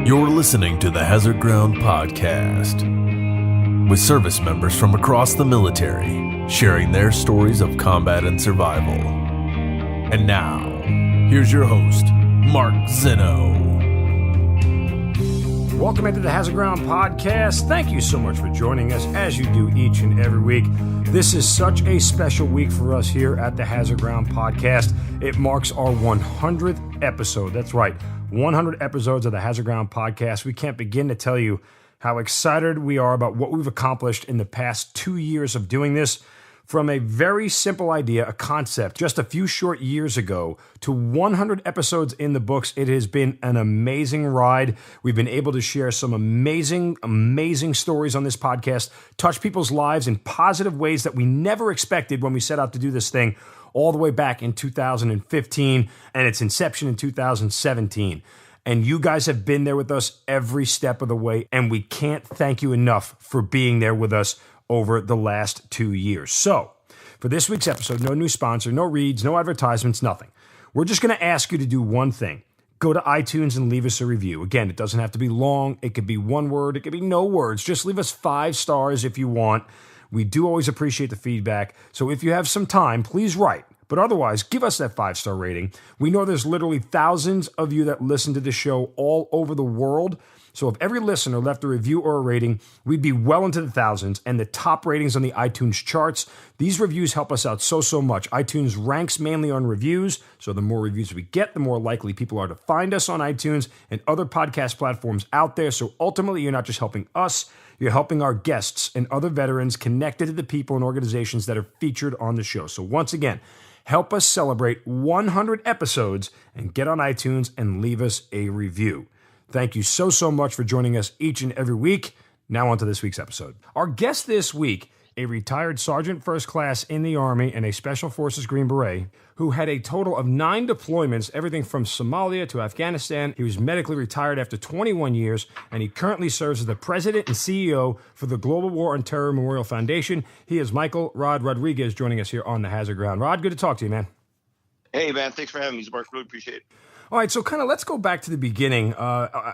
You're listening to the Hazard Ground Podcast, with service members from across the military sharing their stories of combat and survival. And now, here's your host, Mark Zeno. Welcome into the Hazard Ground Podcast. Thank you so much for joining us as you do each and every week. This is such a special week for us here at the Hazard Ground Podcast. It marks our 100th episode. That's right, 100 episodes of the Hazard Ground Podcast. We can't begin to tell you how excited we are about what we've accomplished in the past 2 years of doing this. From a very simple idea, a concept, just a few short years ago, to 100 episodes in the books, it has been an amazing ride. We've been able to share some amazing stories on this podcast, touch people's lives in positive ways that we never expected when we set out to do this thing all the way back in 2015 and its inception in 2017. And you guys have been there with us every step of the way, and we can't thank you enough for being there with us over the last 2 years. So, for this week's episode, no new sponsor, no reads, no advertisements, nothing. We're just going to ask you to do one thing. Go to iTunes and leave us a review. Again, it doesn't have to be long. It could be one word. It could be no words. Just leave us 5 stars if you want. We do always appreciate the feedback. So if you have some time, please write. But otherwise, give us that 5-star rating. We know there's literally thousands of you that listen to the show all over the world. So if every listener left a review or a rating, we'd be well into the thousands and the top ratings on the iTunes charts. These reviews help us out so much. iTunes ranks mainly on reviews, so the more reviews we get, the more likely people are to find us on iTunes and other podcast platforms out there. So ultimately, you're not just helping us, you're helping our guests and other veterans connected to the people and organizations that are featured on the show. So once again, help us celebrate 100 episodes and get on iTunes and leave us a review. Thank you so much for joining us each and every week. Now on to this week's episode. Our guest this week, a retired Sergeant First Class in the Army and a Special Forces Green Beret, who had a total of 9 deployments, everything from Somalia to Afghanistan. He was medically retired after 21 years, and he currently serves as the President and CEO for the Global War on Terror Memorial Foundation. He is Michael Rod Rodriguez, joining us here on the Hazard Ground. Rod, good to talk to you, man. Hey, man. Thanks for having me, Mark. Really appreciate it. All right, so kind of let's go back to the beginning.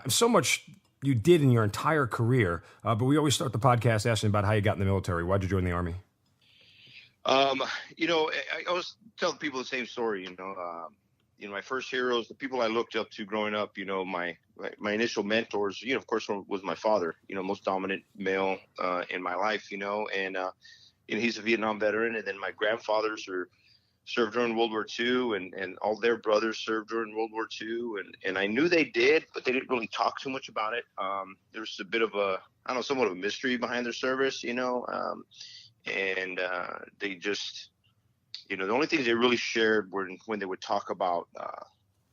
So much you did in your entire career, but we always start the podcast asking about how you got in the military. Why'd you join the Army? I always tell people the same story. My first heroes, the people I looked up to growing up. My initial mentors. Of course, was my father. Most dominant male in my life. And he's a Vietnam veteran, and then my grandfathers served during World War II, and all their brothers served during World War II, and I knew they did, but they didn't really talk too much about it. There was a bit of somewhat of a mystery behind their service, and they just, the only things they really shared were when they would talk about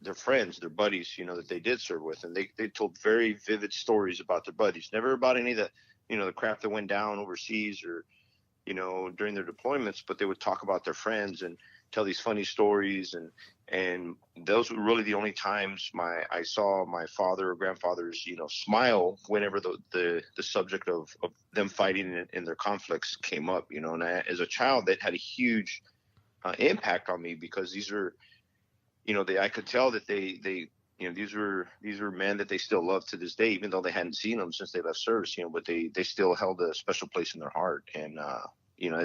their friends, their buddies, that they did serve with, and they told very vivid stories about their buddies, never about any of the, the crap that went down overseas or, during their deployments, but they would talk about their friends and tell these funny stories, and those were really the only times I saw my father or grandfathers, smile whenever the subject of them fighting in their conflicts came up, and as a child, that had a huge impact on me, because these are, I could tell that they these were men that they still love to this day, even though they hadn't seen them since they left service, but they still held a special place in their heart. And,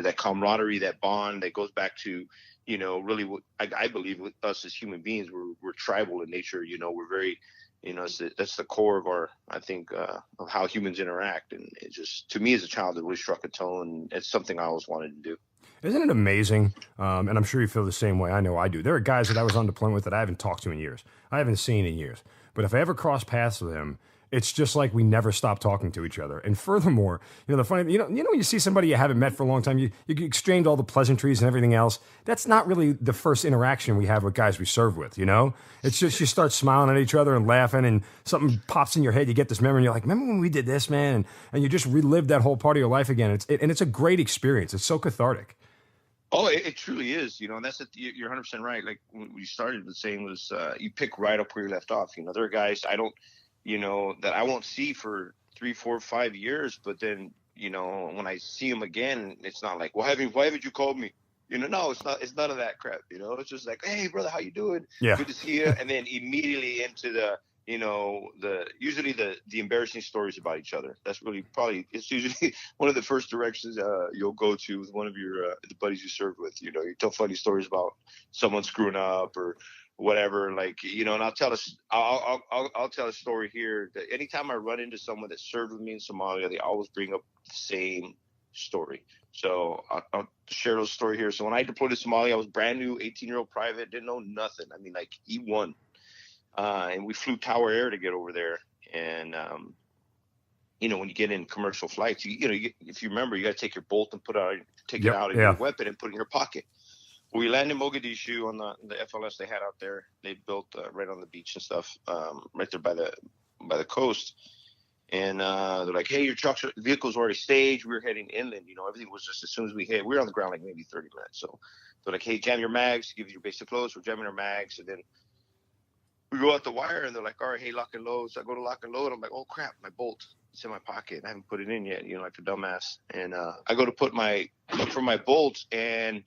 that camaraderie, that bond that goes back to, really what I believe with us as human beings, we're tribal in nature. We're very, that's the core of our, I think, of how humans interact. And it just, to me as a child, it really struck a tone. It's something I always wanted to do. Isn't it amazing? And I'm sure you feel the same way. I know I do. There are guys that I was on deployment with that I haven't talked to in years. I haven't seen in years. But if I ever cross paths with him, it's just like we never stop talking to each other. And furthermore, the funny, when you see somebody you haven't met for a long time, you exchange all the pleasantries and everything else. That's not really the first interaction we have with guys we serve with, It's just you start smiling at each other and laughing, and something pops in your head. You get this memory, and you're like, remember when we did this, man? And you just relive that whole part of your life again. It's a great experience. It's so cathartic. Oh, it truly is, and that's you're 100% right. Like what you started with saying was you pick right up where you left off. There are guys that I won't see for 3, 4, 5 years, but then, when I see them again, it's not like, why haven't you called me? No, it's none of that crap. It's just like, hey brother, how you doing? Yeah. Good to see you. And then immediately into the, usually the embarrassing stories about each other. That's really it's usually one of the first directions you'll go to with one of your the buddies you served with. You tell funny stories about someone screwing up or whatever, like, and I'll tell a story here that anytime I run into someone that served with me in Somalia, they always bring up the same story. So I'll share those story here. So when I deployed to Somalia, I was brand new, 18-year-old private, didn't know nothing. I mean, like E1. And we flew Tower Air to get over there. And, when you get in commercial flights, if you remember, you got to take your bolt and take it out of your weapon and put it in your pocket. We landed in Mogadishu on the FLS they had out there. They built right on the beach and stuff, right there by the coast. And they're like, hey, your vehicle's already staged. We were heading inland. Everything was just as soon as we were on the ground like maybe 30 minutes. So they're like, hey, jam your mags, give you your basic clothes. We're jamming our mags. And then we go out the wire and they're like, all right, hey, lock and load. So I go to lock and load. I'm like, oh crap, my bolt. It's in my pocket. I haven't put it in yet, like a dumbass. And I go to look for my bolt and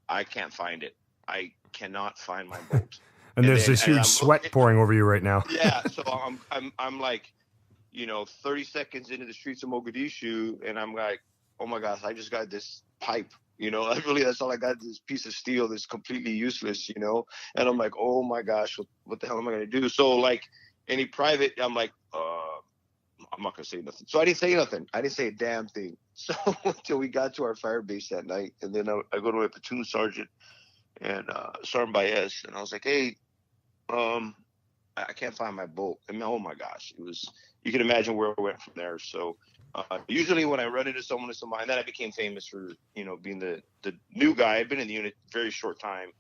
I can't find it. I cannot find my bolt. and there's this huge sweat pouring over you right now. Yeah. So I'm like, 30 seconds into the streets of Mogadishu, and I'm like, oh my gosh, I just got this pipe. That's all I got, this piece of steel that's completely useless, and I'm like, oh my gosh, what the hell am I going to do? So like any private, I'm like, I'm not going to say nothing. So I didn't say nothing. I didn't say a damn thing. So until we got to our fire base that night, and then I go to my platoon sergeant and Sergeant Baez, and I was like, hey, I can't find my bolt. I mean, oh my gosh, you can imagine where I went from there. So usually when I run into someone in Somalia, and then I became famous for, being the new guy. I'd been in the unit a very short time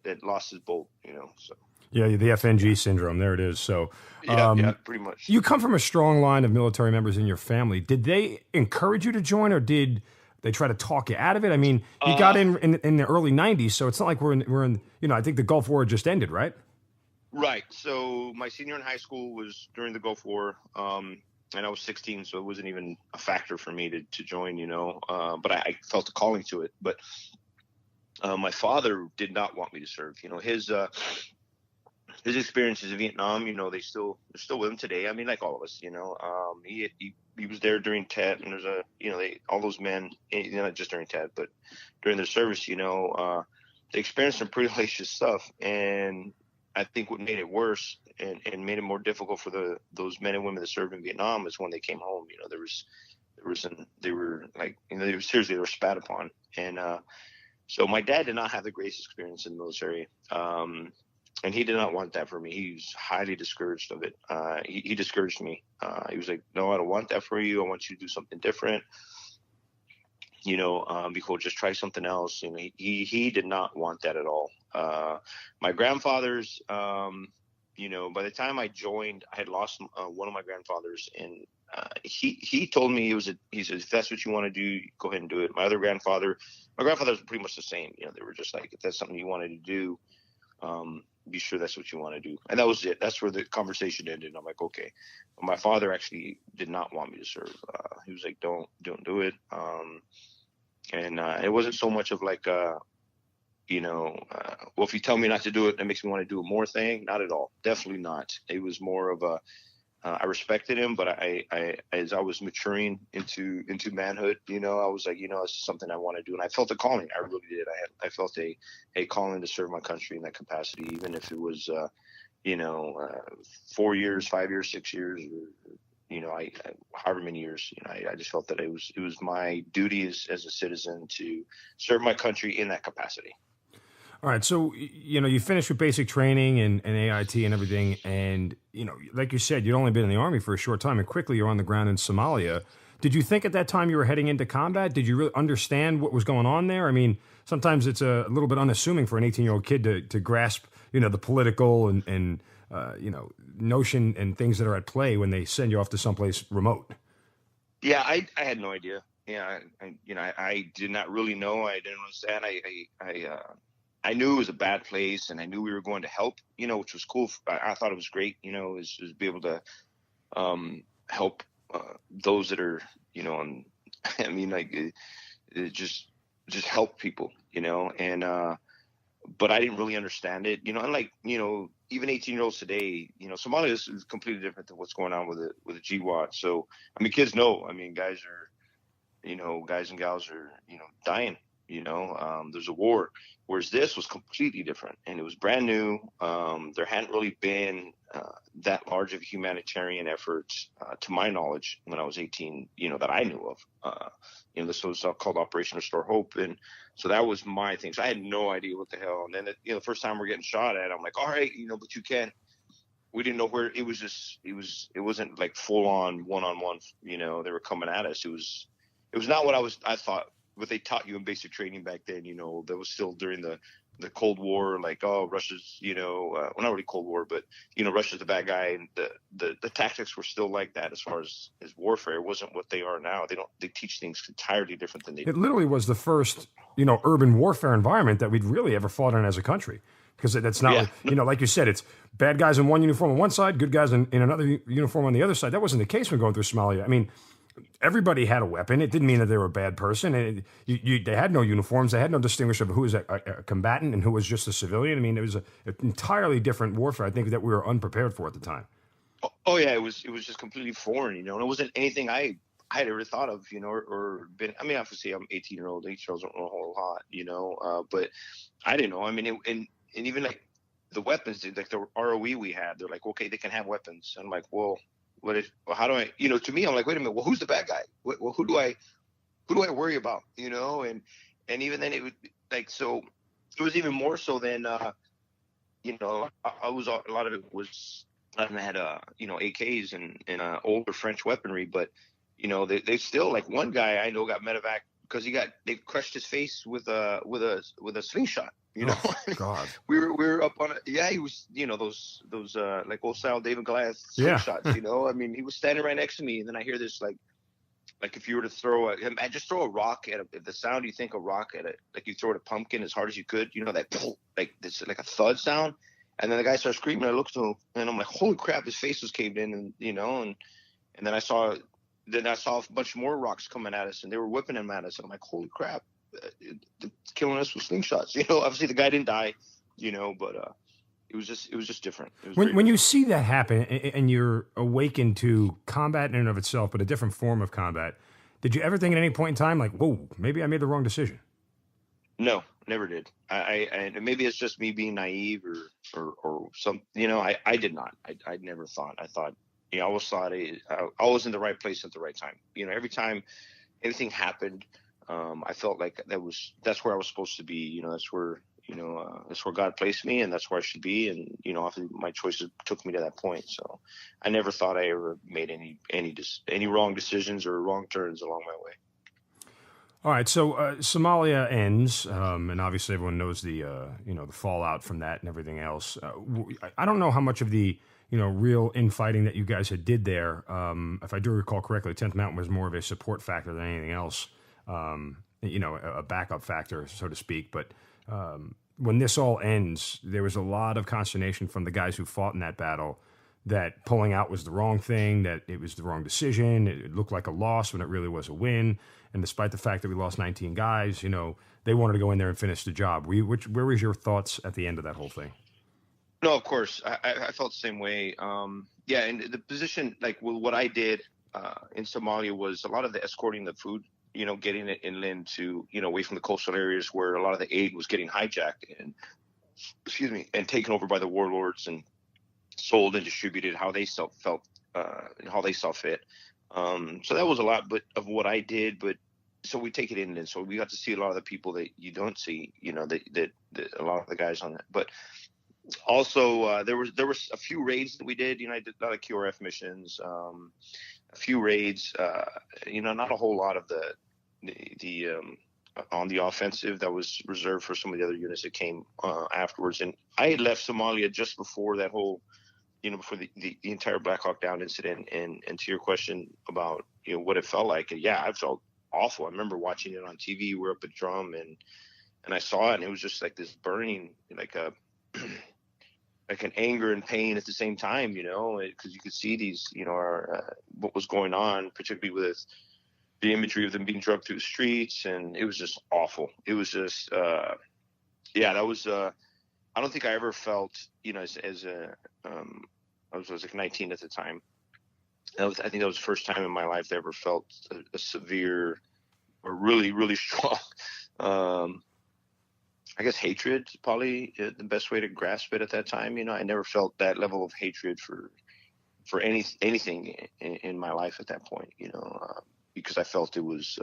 that lost his bolt, so. Yeah, the FNG syndrome. There it is. So, yeah, pretty much. You come from a strong line of military members in your family. Did they encourage you to join, or did they try to talk you out of it? I mean, you got in the early 90s, so it's not like we're in. I think the Gulf War just ended, right? Right. So my senior in high school was during the Gulf War, and I was 16, so it wasn't even a factor for me to join. But I felt a calling to it. But my father did not want me to serve. His experiences in Vietnam, they're still with him today. I mean, like all of us, he was there during TET, and there's all those men, not just during TET, but during their service, they experienced some pretty hellacious stuff. And I think what made it worse and made it more difficult for those men and women that served in Vietnam is when they came home. They were spat upon. And so my dad did not have the greatest experience in the military. And he did not want that for me. He was highly discouraged of it. He discouraged me. He was like, no, I don't want that for you. I want you to do something different. Because just try something else. He did not want that at all. My grandfathers, by the time I joined, I had lost one of my grandfathers, and he told me he said, if that's what you want to do, go ahead and do it. My grandfather was pretty much the same. They were just like, if that's something you wanted to do, be sure that's what you want to do. And that was it. That's where the conversation ended. I'm like, okay. But my father actually did not want me to serve. He was like, don't do it. And it wasn't so much of like, well, if you tell me not to do it, that makes me want to do a more thing. Not at all. Definitely not. It was more of I respected him, but I as I was maturing into manhood, I was like, this is something I want to do. And I felt a calling. I really did. I felt a calling to serve my country in that capacity, even if it was, 4 years, 5 years, 6 years, or, however many years, I just felt that it was my duty as a citizen to serve my country in that capacity. All right, so, you finished with basic training and AIT and everything, and, like you said, you'd only been in the Army for a short time, and quickly you're on the ground in Somalia. Did you think at that time you were heading into combat? Did you really understand what was going on there? I mean, sometimes it's a little bit unassuming for an 18-year-old kid to grasp, the political and notion and things that are at play when they send you off to someplace remote. Yeah, I had no idea. Yeah, I did not really know. I didn't understand. I knew it was a bad place, and I knew we were going to help, which was cool. I thought it was great, is be able to help those that are, just help people, and but I didn't really understand it, unlike, even 18-year-olds today, Somalia is completely different than what's going on with the GWOT. So, I mean, kids know. I mean, guys and gals are, dying. There's a war. Whereas this was completely different, and it was brand new. There hadn't really been that large of humanitarian efforts, to my knowledge, when I was 18. That I knew of. This was called Operation Restore Hope, and so that was my thing. So I had no idea what the hell. And then, the first time we're getting shot at, I'm like, all right, but you can't. We didn't know where it was. It wasn't like full on one-on-one. They were coming at us. It was not what I thought. What they taught you in basic training back then, that was still during the Cold War, like, oh, Russia's, well, not really Cold War, but, Russia's the bad guy. And the tactics were still like that as far as warfare. It wasn't what they are now. They teach things entirely different than they did. It literally was the first, urban warfare environment that we'd really ever fought in as a country. Because that's not, like you said, it's bad guys in one uniform on one side, good guys in another uniform on the other side. That wasn't the case when going through Somalia. I mean, everybody had a weapon. It didn't mean that they were a bad person. And they had no uniforms. They had no distinguish of who was a combatant and who was just a civilian. I mean, it was an entirely different warfare, I think, that we were unprepared for at the time. Oh yeah, it was just completely foreign, and it wasn't anything I had ever thought of, or been. I mean, obviously, I'm 18-year-old. 18-year-olds don't know a whole lot, but I didn't know. I mean, and even like the weapons, like the ROE we had, they're like, okay, they can have weapons. And I'm like, well, how do I, to me, I'm like, wait a minute, well, who's the bad guy? Well, who do I worry about? And even then it would like, so it was even more so than, I was, a lot of it was, I had, AKs and older French weaponry, but, they still, like, one guy I know got medevac because they crushed his face with a slingshot. Oh, God. we were up on it. Yeah, he was, those like old style David Goliath shots. I mean, he was standing right next to me, and then I hear this like if you were to throw a rock at the sound you think a rock at it, like you throw at a pumpkin as hard as you could, that like this like a thud sound, and then the guy starts screaming. I looked to him, and I'm like, holy crap, his face was caved in, and and then I saw a bunch more rocks coming at us, and they were whipping them at us, and I'm like, holy crap. Killing us with slingshots. Obviously the guy didn't die, but it was just different. When you see that happen and you're awakened to combat in and of itself, but a different form of combat, did you ever think at any point in time, like, whoa, maybe I made the wrong decision? No, never did. I maybe it's just me being naive or some, I did not. I never thought. I thought, I always thought I was in the right place at the right time. Every time anything happened, I felt like that's where I was supposed to be. That's where God placed me, and that's where I should be. And often my choices took me to that point. So I never thought I ever made any wrong decisions or wrong turns along my way. All right, so Somalia ends, and obviously everyone knows the the fallout from that and everything else. I don't know how much of the real infighting that you guys did there. If I do recall correctly, 10th Mountain was more of a support factor than anything else. A backup factor, so to speak. But when this all ends, there was a lot of consternation from the guys who fought in that battle that pulling out was the wrong thing, that it was the wrong decision. It looked like a loss when it really was a win. And despite the fact that we lost 19 guys, they wanted to go in there and finish the job. Where was your thoughts at the end of that whole thing? No, of course. I felt the same way. Yeah, and the position, like what I did in Somalia was a lot of the escorting the food, getting it inland to, away from the coastal areas where a lot of the aid was getting hijacked and taken over by the warlords and sold and distributed how they felt, how they saw fit. So that was a lot of what I did, but so we take it inland. So we got to see a lot of the people that you don't see, that a lot of the guys on that. But also there was a few raids that we did. I did a lot of QRF missions, a few raids, not a whole lot of the on the offensive that was reserved for some of the other units that came afterwards. And I had left Somalia just before that whole, before the entire Black Hawk Down incident. And to your question about, what it felt like, yeah, I felt awful. I remember watching it on TV. We're up at Drum and I saw it, and it was just like this burning, like an anger and pain at the same time, because you could see these, what was going on, particularly with the imagery of them being drugged through the streets. And it was just awful. It was just, that was, I don't think I ever felt, as a, I was like 19 at the time. I think that was the first time in my life that I ever felt a severe or really, really strong, I guess hatred is probably the best way to grasp it at that time. I never felt that level of hatred for anything in my life at that point, because I felt it was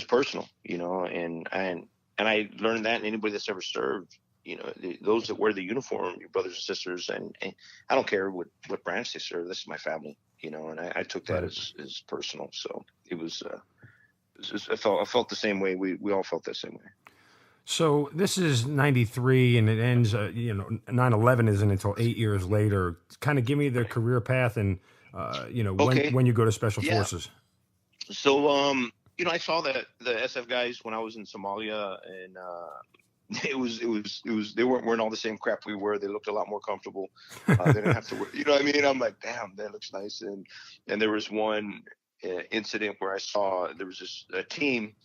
personal, and I learned that, and anybody that's ever served, those that wear the uniform, your brothers and sisters, and I don't care what branch they serve, this is my family, and I took that as personal. So it was, I felt the same way. We all felt the same way. So this is 93 and it ends, 9/11 isn't until 8 years later. Kind of give me the career path and, when you go to Special Forces. So, I saw that the SF guys when I was in Somalia, and they weren't all the same crap we were. They looked a lot more comfortable. They didn't have to work. You know what I mean? I'm like, damn, that looks nice. And there was one incident where I saw there was a team.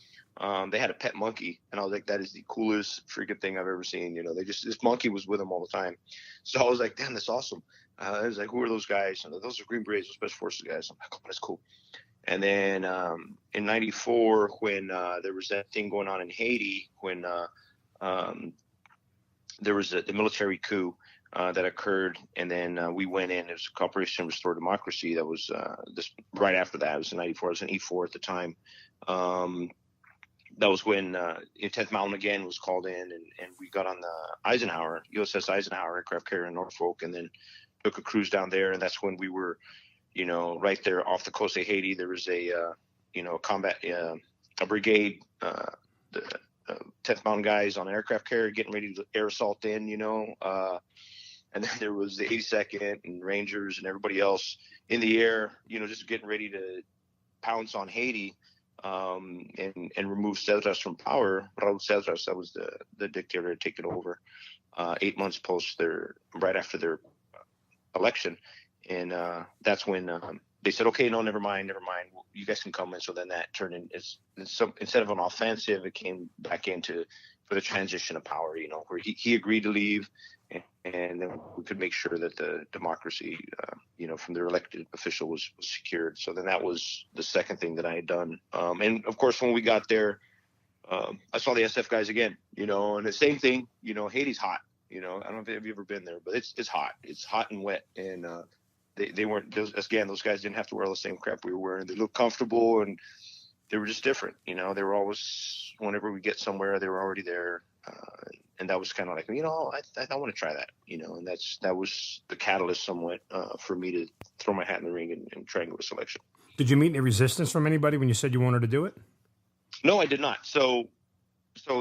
They had a pet monkey, and I was like, that is the coolest freaking thing I've ever seen. This monkey was with them all the time. So I was like, damn, that's awesome. I was like, who are those guys? And those are Green Berets, those Special Forces guys. I'm like, oh, that's cool. And then in 94, when there was that thing going on in Haiti, when there was the military coup that occurred, and then we went in. It was Operation Restore Democracy. That was right after that. It was in 94. I was in E4 at the time. That was when 10th Mountain again was called in, and we got on the USS Eisenhower aircraft carrier in Norfolk, and then took a cruise down there. And that's when we were, right there off the coast of Haiti. There was a combat, a brigade, the 10th Mountain guys on an aircraft carrier getting ready to air assault in, and then there was the 82nd and Rangers and everybody else in the air, just getting ready to pounce on Haiti. And remove Seizures from power. Raúl Seizures, that was the dictator, had taken over 8 months right after their election, and that's when they said, okay, no, never mind, you guys can come in. So then that turned in, instead of an offensive, it came back into for the transition of power, where he agreed to leave, and then we could make sure that the democracy, from their elected official was secured. So then that was the second thing that I had done. And of course, when we got there, I saw the SF guys again, and the same thing, Haiti's hot, I don't know if you've ever been there, but it's hot. It's hot and wet. And they weren't, those guys didn't have to wear all the same crap we were wearing. They looked comfortable, and they were just different. They were always, whenever we get somewhere, they were already there. And that was kind of like, I want to try that, and that was the catalyst somewhat for me to throw my hat in the ring and try and go to selection. Did you meet any resistance from anybody when you said you wanted to do it? No, I did not. So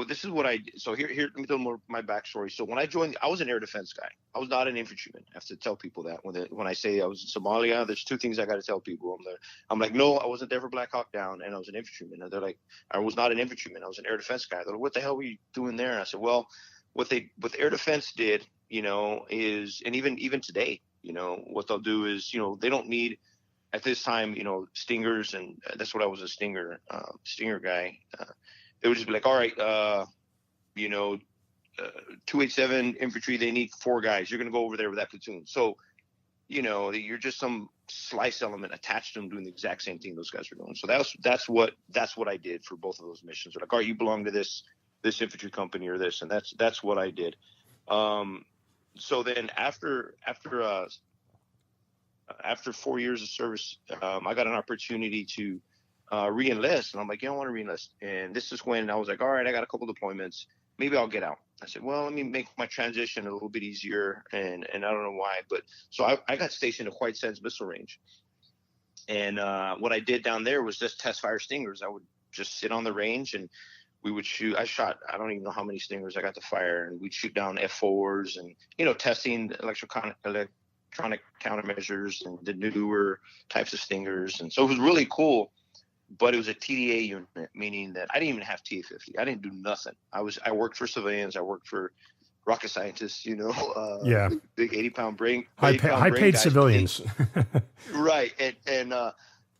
this is what I did. So here, let me tell more my backstory. So when I joined, I was an air defense guy. I was not an infantryman. I have to tell people that when I say I was in Somalia, there's two things I got to tell people. I'm like, no, I wasn't there for Black Hawk Down, and I was an infantryman. And they're like, I was not an infantryman. I was an air defense guy. They're like, what the hell were you doing there? And I said, well, what the air defense did, is, and even today, what they'll do is, they don't need at this time, stingers, and that's what I was, a stinger guy. They would just be like, all right, 287 infantry, they need 4 guys. You're going to go over there with that platoon. So, you're just some slice element attached to them doing the exact same thing those guys are doing. So that's what I did for both of those missions. They're like, all right, you belong to this infantry company or this, and that's what I did. So then after 4 years of service, I got an opportunity to re-enlist, and I'm like, I want to re-enlist. And this is when I was like, all right, I got a couple deployments, maybe I'll get out. I said, well, let me make my transition a little bit easier, and I don't know why, but so I got stationed at White Sands Missile Range, and what I did down there was just test fire stingers. I would just sit on the range, and we would shoot. I don't even know how many stingers I got to fire, and we'd shoot down F4s and testing electronic countermeasures and the newer types of stingers, and so it was really cool. But it was a TDA unit, meaning that I didn't even have TA-50. I didn't do nothing. I worked for civilians. I worked for rocket scientists, big 80-pound brain. High-paid civilians. Right.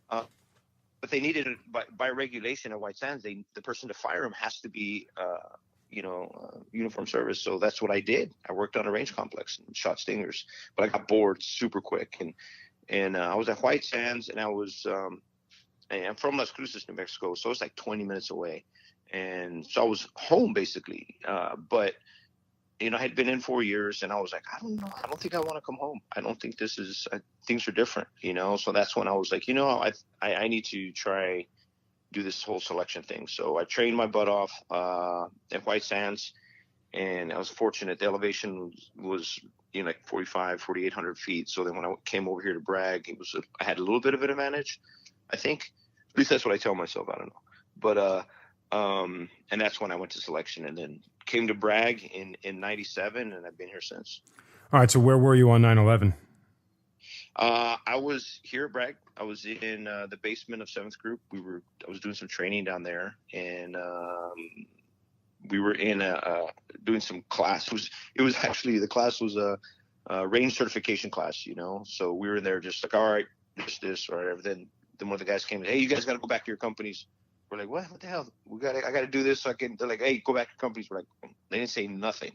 But they needed it by regulation at White Sands. The person to fire them has to be, uniform service. So that's what I did. I worked on a range complex and shot stingers, but I got bored super quick. And I was at White Sands, and I'm from Las Cruces, New Mexico. So it's like 20 minutes away. And so I was home basically. But I had been in 4 years, and I was like, I don't know. I don't think I want to come home. I don't think things are different, So that's when I was like, I need to try do this whole selection thing. So I trained my butt off at White Sands, and I was fortunate. The elevation was like 4,800 feet. So then when I came over here to Bragg, I had a little bit of an advantage, I think. At least that's what I tell myself. I don't know. But and that's when I went to selection, and then came to Bragg in 97, and I've been here since. All right. So where were you on 9/11? I was here at Bragg. I was in the basement of 7th Group. I was doing some training down there, and we were in doing some class. The class was a range certification class, So we were in there just like, all right, this or whatever. Then one of the guys came and, hey, you guys got to go back to your companies. We're like, what the hell? I got to do this so I can. They're like, hey, go back to companies. We're like, they didn't say nothing.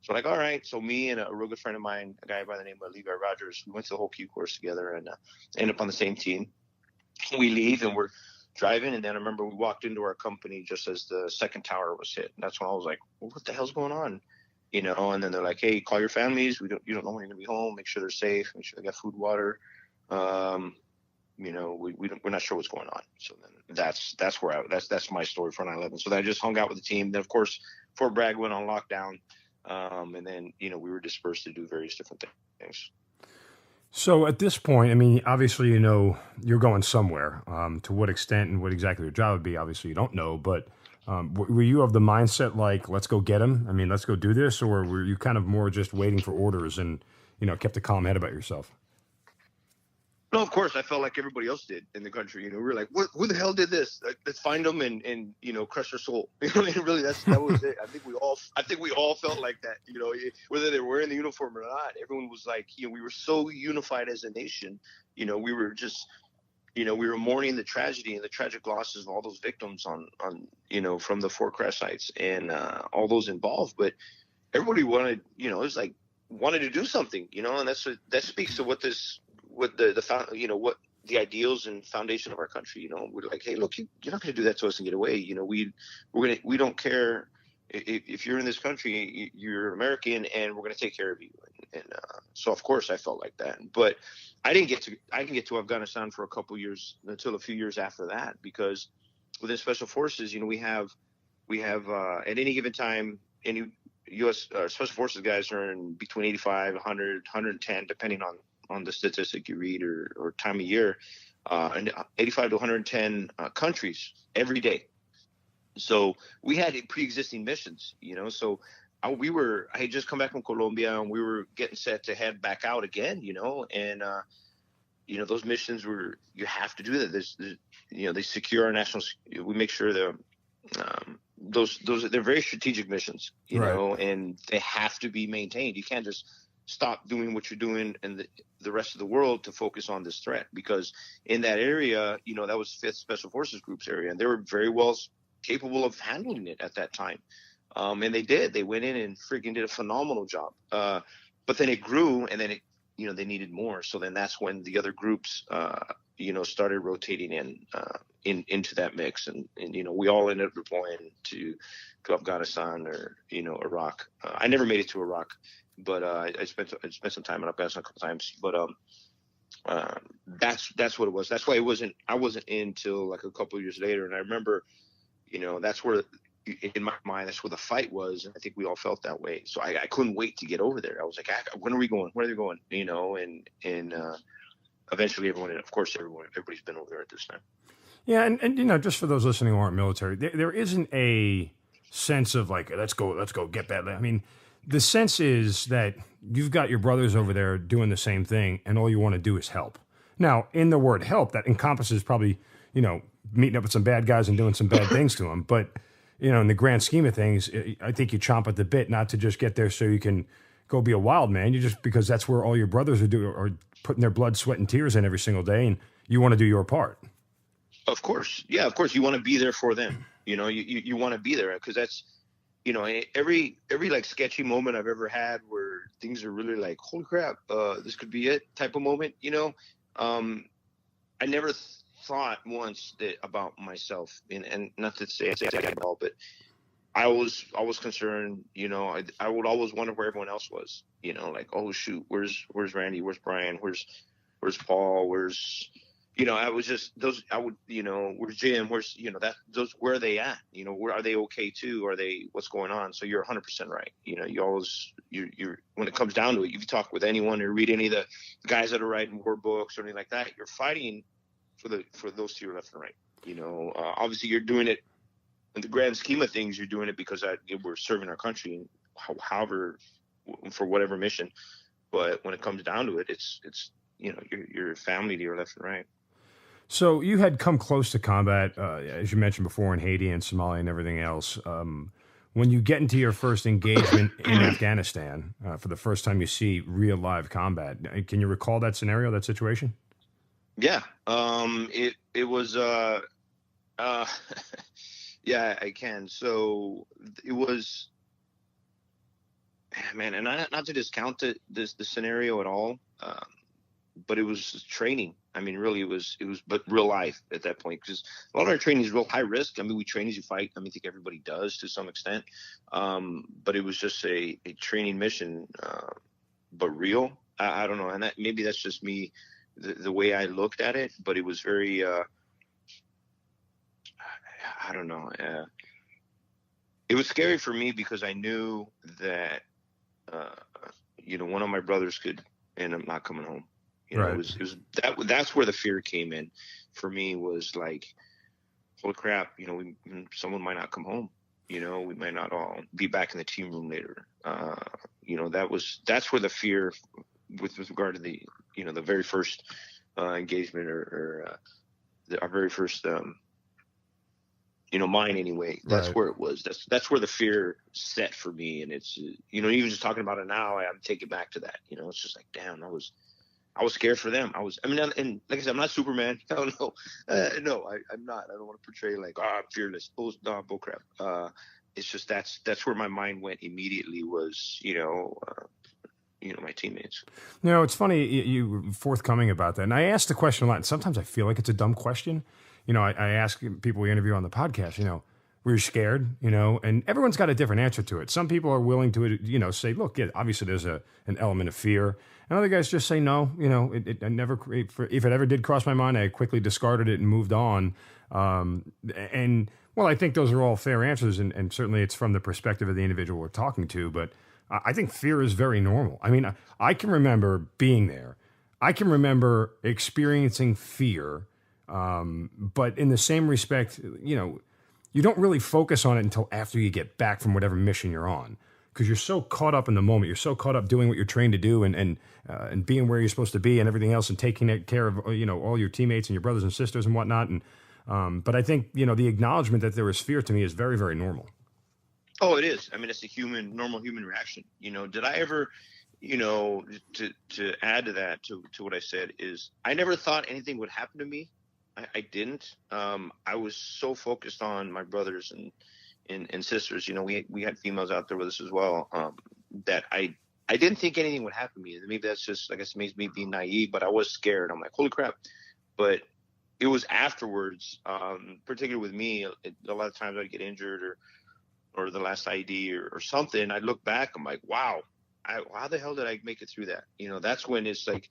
So like, all right. So me and a real good friend of mine, a guy by the name of Levi Rogers, we went to the whole Q course together and ended up on the same team. We leave and we're driving, and then I remember we walked into our company just as the second tower was hit. And that's when I was like, well, what the hell's going on? And then they're like, hey, call your families. You don't know when you're gonna be home. Make sure they're safe. Make sure they got food, water. We're not sure what's going on. So then that's my story for 9/11. So then I just hung out with the team. Then of course Fort Bragg went on lockdown. And then, we were dispersed to do various different things. So at this point, I mean, obviously, you're going somewhere. To what extent and what exactly your job would be, obviously you don't know, but were you of the mindset like, let's go get him? I mean, let's go do this? Or were you kind of more just waiting for orders and, kept a calm head about yourself? No, of course, I felt like everybody else did in the country. We were like, who the hell did this? Let's find them and crush their soul. Really, that was it. I think we all felt like that. Whether they were wearing the uniform or not, everyone was like, we were so unified as a nation. We were just, we were mourning the tragedy and the tragic losses of all those victims on from the 4 crash sites and all those involved. But everybody wanted, it was like wanted to do something, and that speaks to what the ideals and foundation of our country. We're like, hey, look, you're not going to do that to us and get away. We don't care if you're in this country, you're American, and we're going to take care of you. And so of course I felt like that, but I didn't get to Afghanistan for a couple of years until a few years after that, because within Special Forces, we have at any given time, any U.S. Special Forces guys are in between 85, 100, 110, depending on the statistic you read or time of year, and 85 to 110 countries every day. So we had pre-existing missions, so I had just come back from Colombia, and we were getting set to head back out again, and those missions you have to do that. They secure our national, we make sure they're very strategic missions, right. And they have to be maintained. You can't just stop doing what you're doing and the rest of the world to focus on this threat, because in that area, that was 5th Special Forces Group's area, and they were very well capable of handling it at that time. And they went in and freaking did a phenomenal job. But then it grew, and then they needed more. So then that's when the other groups, started rotating into that mix. And we all ended up deploying to Afghanistan or, Iraq. I never made it to Iraq, but I spent some time in Afghanistan a couple times. But that's what it was. That's why I wasn't in till like a couple of years later. And I remember, that's where, in my mind, that's where the fight was. And I think we all felt that way. So I couldn't wait to get over there. I was like, when are we going? Where are they going? And eventually everybody's been over there at this time. Yeah. And just for those listening who aren't military, there isn't a sense of like, let's go get that. I mean, the sense is that you've got your brothers over there doing the same thing, and all you want to do is help. Now, in the word help, that encompasses probably, meeting up with some bad guys and doing some bad things to them. But, in the grand scheme of things, I think you chomp at the bit not to just get there so you can go be a wild man. You just, because that's where all your brothers are putting their blood, sweat, and tears in every single day, and you want to do your part. Of course. Yeah, of course. You want to be there for them. You want to be there because every like sketchy moment I've ever had where things are really like, holy crap, this could be it type of moment, I never thought once about myself, and not to say at all, but I was concerned, I would always wonder where everyone else was, like, oh shoot, where's Randy, where's Brian, where's Paul, where's, I was just where's Jim, where's, where are they at? Where are they okay too? Are they, what's going on? So you're 100% right. You always, you're when it comes down to it, if you talk with anyone or read any of the guys that are writing war books or anything like that, you're fighting for those to your left and right. Obviously you're doing it in the grand scheme of things. You're doing it because we're serving our country, however, for whatever mission. But when it comes down to it, it's your family to your left and right. So you had come close to combat, as you mentioned before, in Haiti and Somalia and everything else. When you get into your first engagement in Afghanistan, for the first time you see real live combat, can you recall that scenario, that situation? Yeah. It was, yeah, I can. So it was, man, and not to discount the scenario at all, but it was training. I mean, really, it was, but real life at that point, because a lot of our training is real high risk. I mean, we train as you fight. I think everybody does to some extent. But it was just a training mission, but real. I don't know. And maybe that's just me, the way I looked at it, but it was very, I don't know. It was scary for me because I knew that, one of my brothers could end up not coming home. Right. It was that's where the fear came in for me, was like, holy crap, someone might not come home. We might not all be back in the team room later. That's where the fear with regard to the very first engagement or our very first mine anyway. That's Right. where it was. That's where the fear set for me. And it's even just talking about it now, I'm taking back to that. It's just like, damn, I was scared for them. And like I said, I'm not Superman. Hell no. No, I'm not. I don't want to portray like, I'm fearless. Bull crap. It's just that's where my mind went immediately was, my teammates. It's funny you were forthcoming about that. And I asked the question a lot. And sometimes I feel like it's a dumb question. I ask people we interview on the podcast, were you scared? And everyone's got a different answer to it. Some people are willing to, say, look, yeah, obviously there's an element of fear. And other guys just say no. It never. If it ever did cross my mind, I quickly discarded it and moved on. I think those are all fair answers, and certainly it's from the perspective of the individual we're talking to. But I think fear is very normal. I mean, I can remember being there. I can remember experiencing fear, but in the same respect, you don't really focus on it until after you get back from whatever mission you're on. Because you're so caught up in the moment, you're so caught up doing what you're trained to do, and being where you're supposed to be, and everything else, and taking care of all your teammates and your brothers and sisters and whatnot. And but I think the acknowledgement that there is fear to me is very, very normal. Oh, it is. I mean, it's a normal human reaction. Did I ever, to add to that, to what I said, is I never thought anything would happen to me. I didn't. I was so focused on my brothers and sisters. We had females out there with us as well, that I didn't think anything would happen to me. Maybe that's just, I guess, makes me be naive, but I was scared. I'm like, holy crap. But it was afterwards, particularly with me, a lot of times I'd get injured or the last ID or something. I'd look back, I'm like, wow, how the hell did I make it through that? That's when it's like,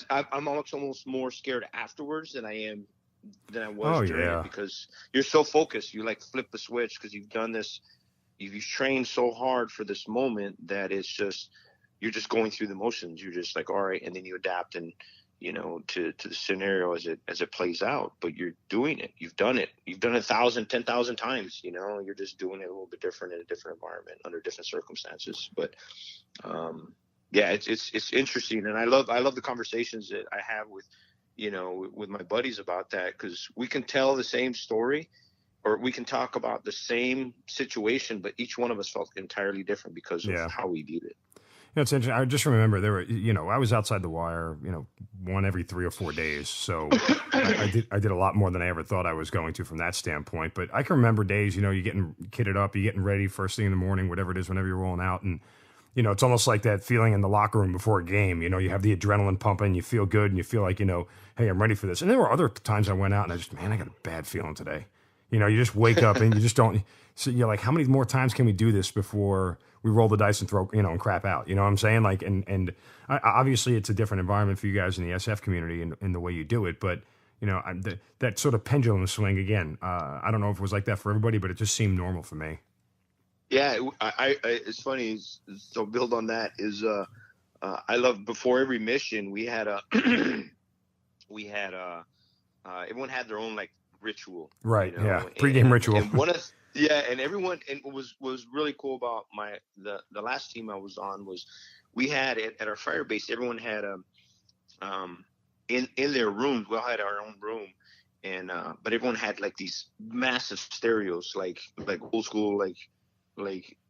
I'm almost more scared afterwards than I was during it, because you're so focused. You like flip the switch because you've done this, you've trained so hard for this moment that it's just, you're just going through the motions. You're just like, all right. And then you adapt and, to the scenario as it plays out, but you're doing it. You've done it 1,000, 10,000 times, you're just doing it a little bit different in a different environment under different circumstances. But, yeah, it's interesting. And I love the conversations that I have with, with my buddies about that, because we can tell the same story, or we can talk about the same situation, but each one of us felt entirely different because of how we viewed it. It's interesting. I just remember there were, I was outside the wire, one every 3 or 4 days. So I did a lot more than I ever thought I was going to from that standpoint. But I can remember days, you're getting kitted up, you're getting ready first thing in the morning, whatever it is, whenever you're rolling out. And, it's almost like that feeling in the locker room before a game. You have the adrenaline pumping, you feel good, and you feel like, hey, I'm ready for this. And there were other times I went out and I got a bad feeling today. You just wake up and you just don't. So you're like, how many more times can we do this before we roll the dice and throw, and crap out? You know what I'm saying? Like, and obviously it's a different environment for you guys in the SF community in the way you do it. But, that sort of pendulum swing again, I don't know if it was like that for everybody, but it just seemed normal for me. Yeah, it's funny. So build on that is, I love before every mission we had everyone had their own like ritual, right? Yeah, pregame ritual. And everyone, and what was really cool about the last team I was on was we had at our fire base, everyone had in their rooms, we all had our own room, and but everyone had like these massive stereos, like old school, like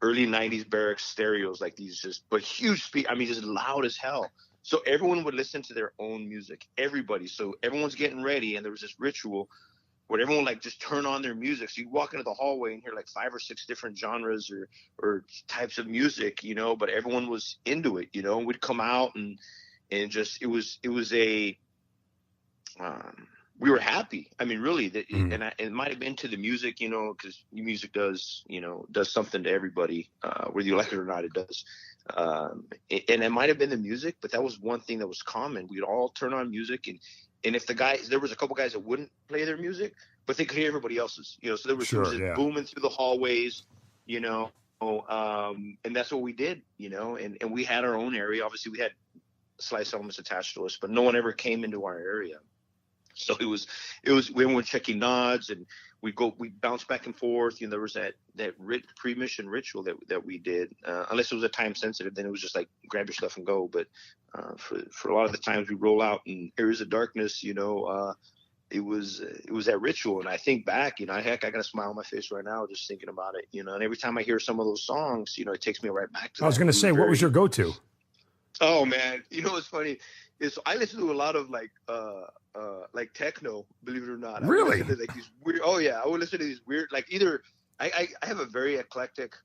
early 90s barracks stereos, like these but huge just loud as hell. So everyone would listen to their own music, everybody. So everyone's getting ready, and there was this ritual where everyone like just turn on their music. So you walk into the hallway and hear like 5 or 6 different genres or types of music, but everyone was into it, and we'd come out and just, it was a, we were happy. I mean, really, and it might've been to the music, cause music does something to everybody, whether you like it or not, it does. And it might've been the music, but that was one thing that was common. We'd all turn on music, and if there was a couple guys that wouldn't play their music, but they could hear everybody else's, so there was, booming through the hallways, and that's what we did, and we had our own area. Obviously we had slice elements attached to us, but no one ever came into our area. So it was we were checking nods, and we bounce back and forth. There was that pre-mission ritual that we did. Unless it was a time sensitive, then it was just like grab your stuff and go. But for a lot of the times we roll out in areas of darkness, it was that ritual. And I think back, I got a smile on my face right now just thinking about it. And every time I hear some of those songs, it takes me right back to. I was going to say, what was your go-to? Oh man, what's funny is I listen to a lot of like techno, believe it or not. Really? I would listen to, like, these weird. Oh yeah, I would listen to these weird, like either I have a very eclectic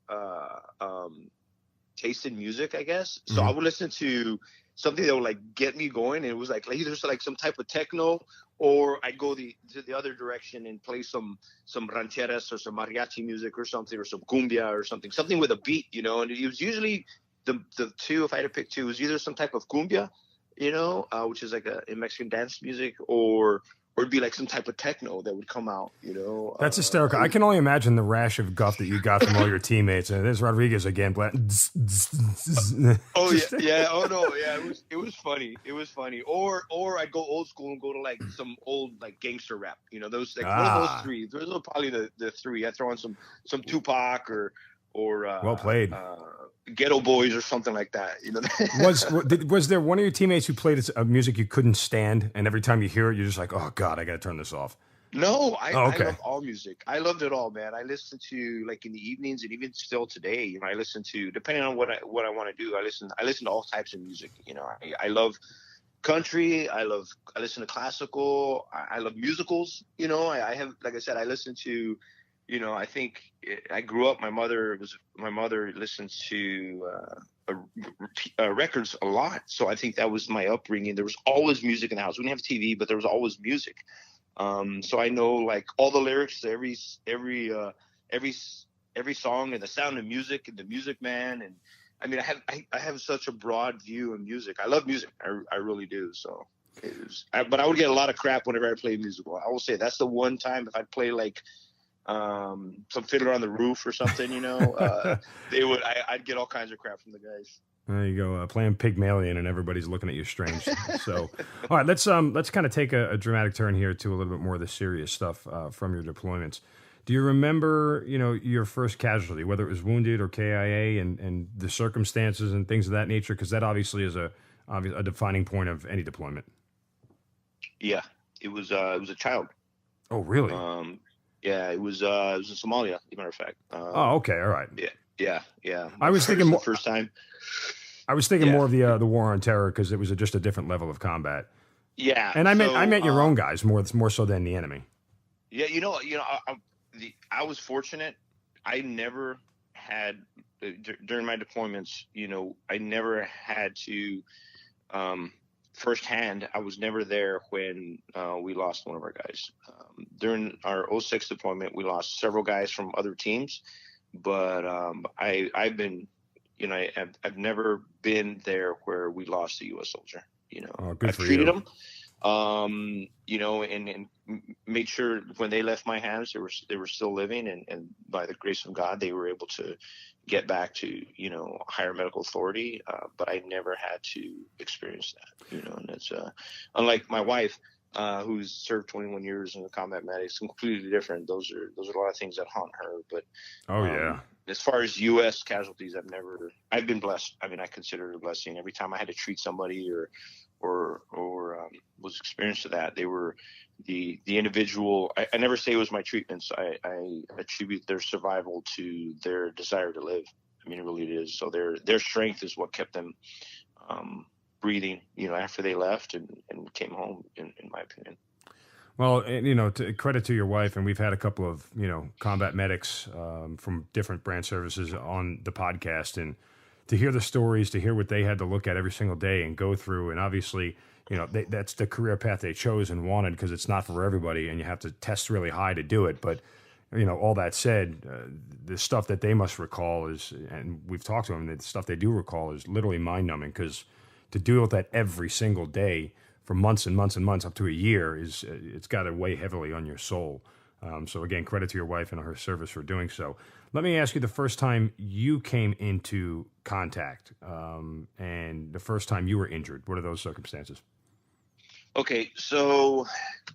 taste in music, I guess. So I would listen to something that would like get me going, and it was like either like some type of techno, or I'd go the other direction and play some rancheras or some mariachi music or something, or some cumbia or something with a beat, and it was usually the two, if I had to pick two, it was either some type of cumbia, which is like a Mexican dance music, or it'd be like some type of techno that would come out, That's hysterical. I can only imagine the rash of guff that you got from all your teammates. And there's Rodriguez again. Oh yeah. Oh no, yeah. It was funny. It was funny. Or I'd go old school and go to like some old like gangster rap. Those like one of those three. Those are probably the three. I throw on some Tupac or well played. Ghetto Boys or something like that. Was there one of your teammates who played music you couldn't stand, and every time you hear it, you're just like, oh God, I got to turn this off? No, I love all music. I loved it all, man. I listen to, like, in the evenings, and even still today, I listen to, depending on what I want to do, I listen to all types of music. I love country. I listen to classical. I love musicals. I have, like I said, I listen to, I think I grew up, my mother listens to records a lot. So I think that was my upbringing. There was always music in the house. We didn't have TV, but there was always music. So I know like all the lyrics to every song, and the Sound of Music and the Music Man. And I mean, I have such a broad view of music. I love music. I really do. So but I would get a lot of crap whenever I play musical. I will say that's the one time if I play like, some Fiddler on the Roof or something, I'd get all kinds of crap from the guys. There you go, playing Pygmalion, and everybody's looking at you strange. So, all right, let's kind of take a dramatic turn here to a little bit more of the serious stuff from your deployments. Do you remember, your first casualty, whether it was wounded or KIA, and the circumstances and things of that nature? Because that obviously is a defining point of any deployment. Yeah, it was a child. Oh, really? Yeah, it was in Somalia, as a matter of fact. Oh, okay, all right. Yeah. I was thinking more the first time. I was thinking Yeah. more of the war on terror because it was just a different level of combat. Yeah. And I meant your So, own guys more so than the enemy. yeah, I was fortunate. I never had during my deployments. I never had to firsthand. I was never there when we lost one of our guys. During our 06 deployment, we lost several guys from other teams, but I've been, I've never been there where we lost a U.S. soldier. Good I've for treated you. them. And made sure when they left my hands, they were still living, and by the grace of God, they were able to get back to, higher medical authority. But I never had to experience that, and it's, unlike my wife, who's served 21 years in the combat medics, completely different. Those are a lot of things that haunt her. But, as far as U.S. casualties, I've been blessed. I mean, I consider it a blessing. Every time I had to treat somebody or was experienced to that, they were the individual. I never say it was my treatments. I attribute their survival to their desire to live. I mean, it really is. So their strength is what kept them breathing, after they left and came home, in my opinion. Well, credit to your wife, and we've had a couple of, combat medics from different branch services on the podcast, and to hear the stories, to hear what they had to look at every single day and go through, and obviously, that's the career path they chose and wanted, because it's not for everybody, and you have to test really high to do it. But, all that said, the stuff that they must recall is, and we've talked to them, the stuff they do recall is literally mind-numbing, because to deal with that every single day for months and months and months, up to a year, it's got to weigh heavily on your soul. So again, credit to your wife and her service for doing so. Let me ask you the first time you came into contact and the first time you were injured. What are those circumstances? Okay, so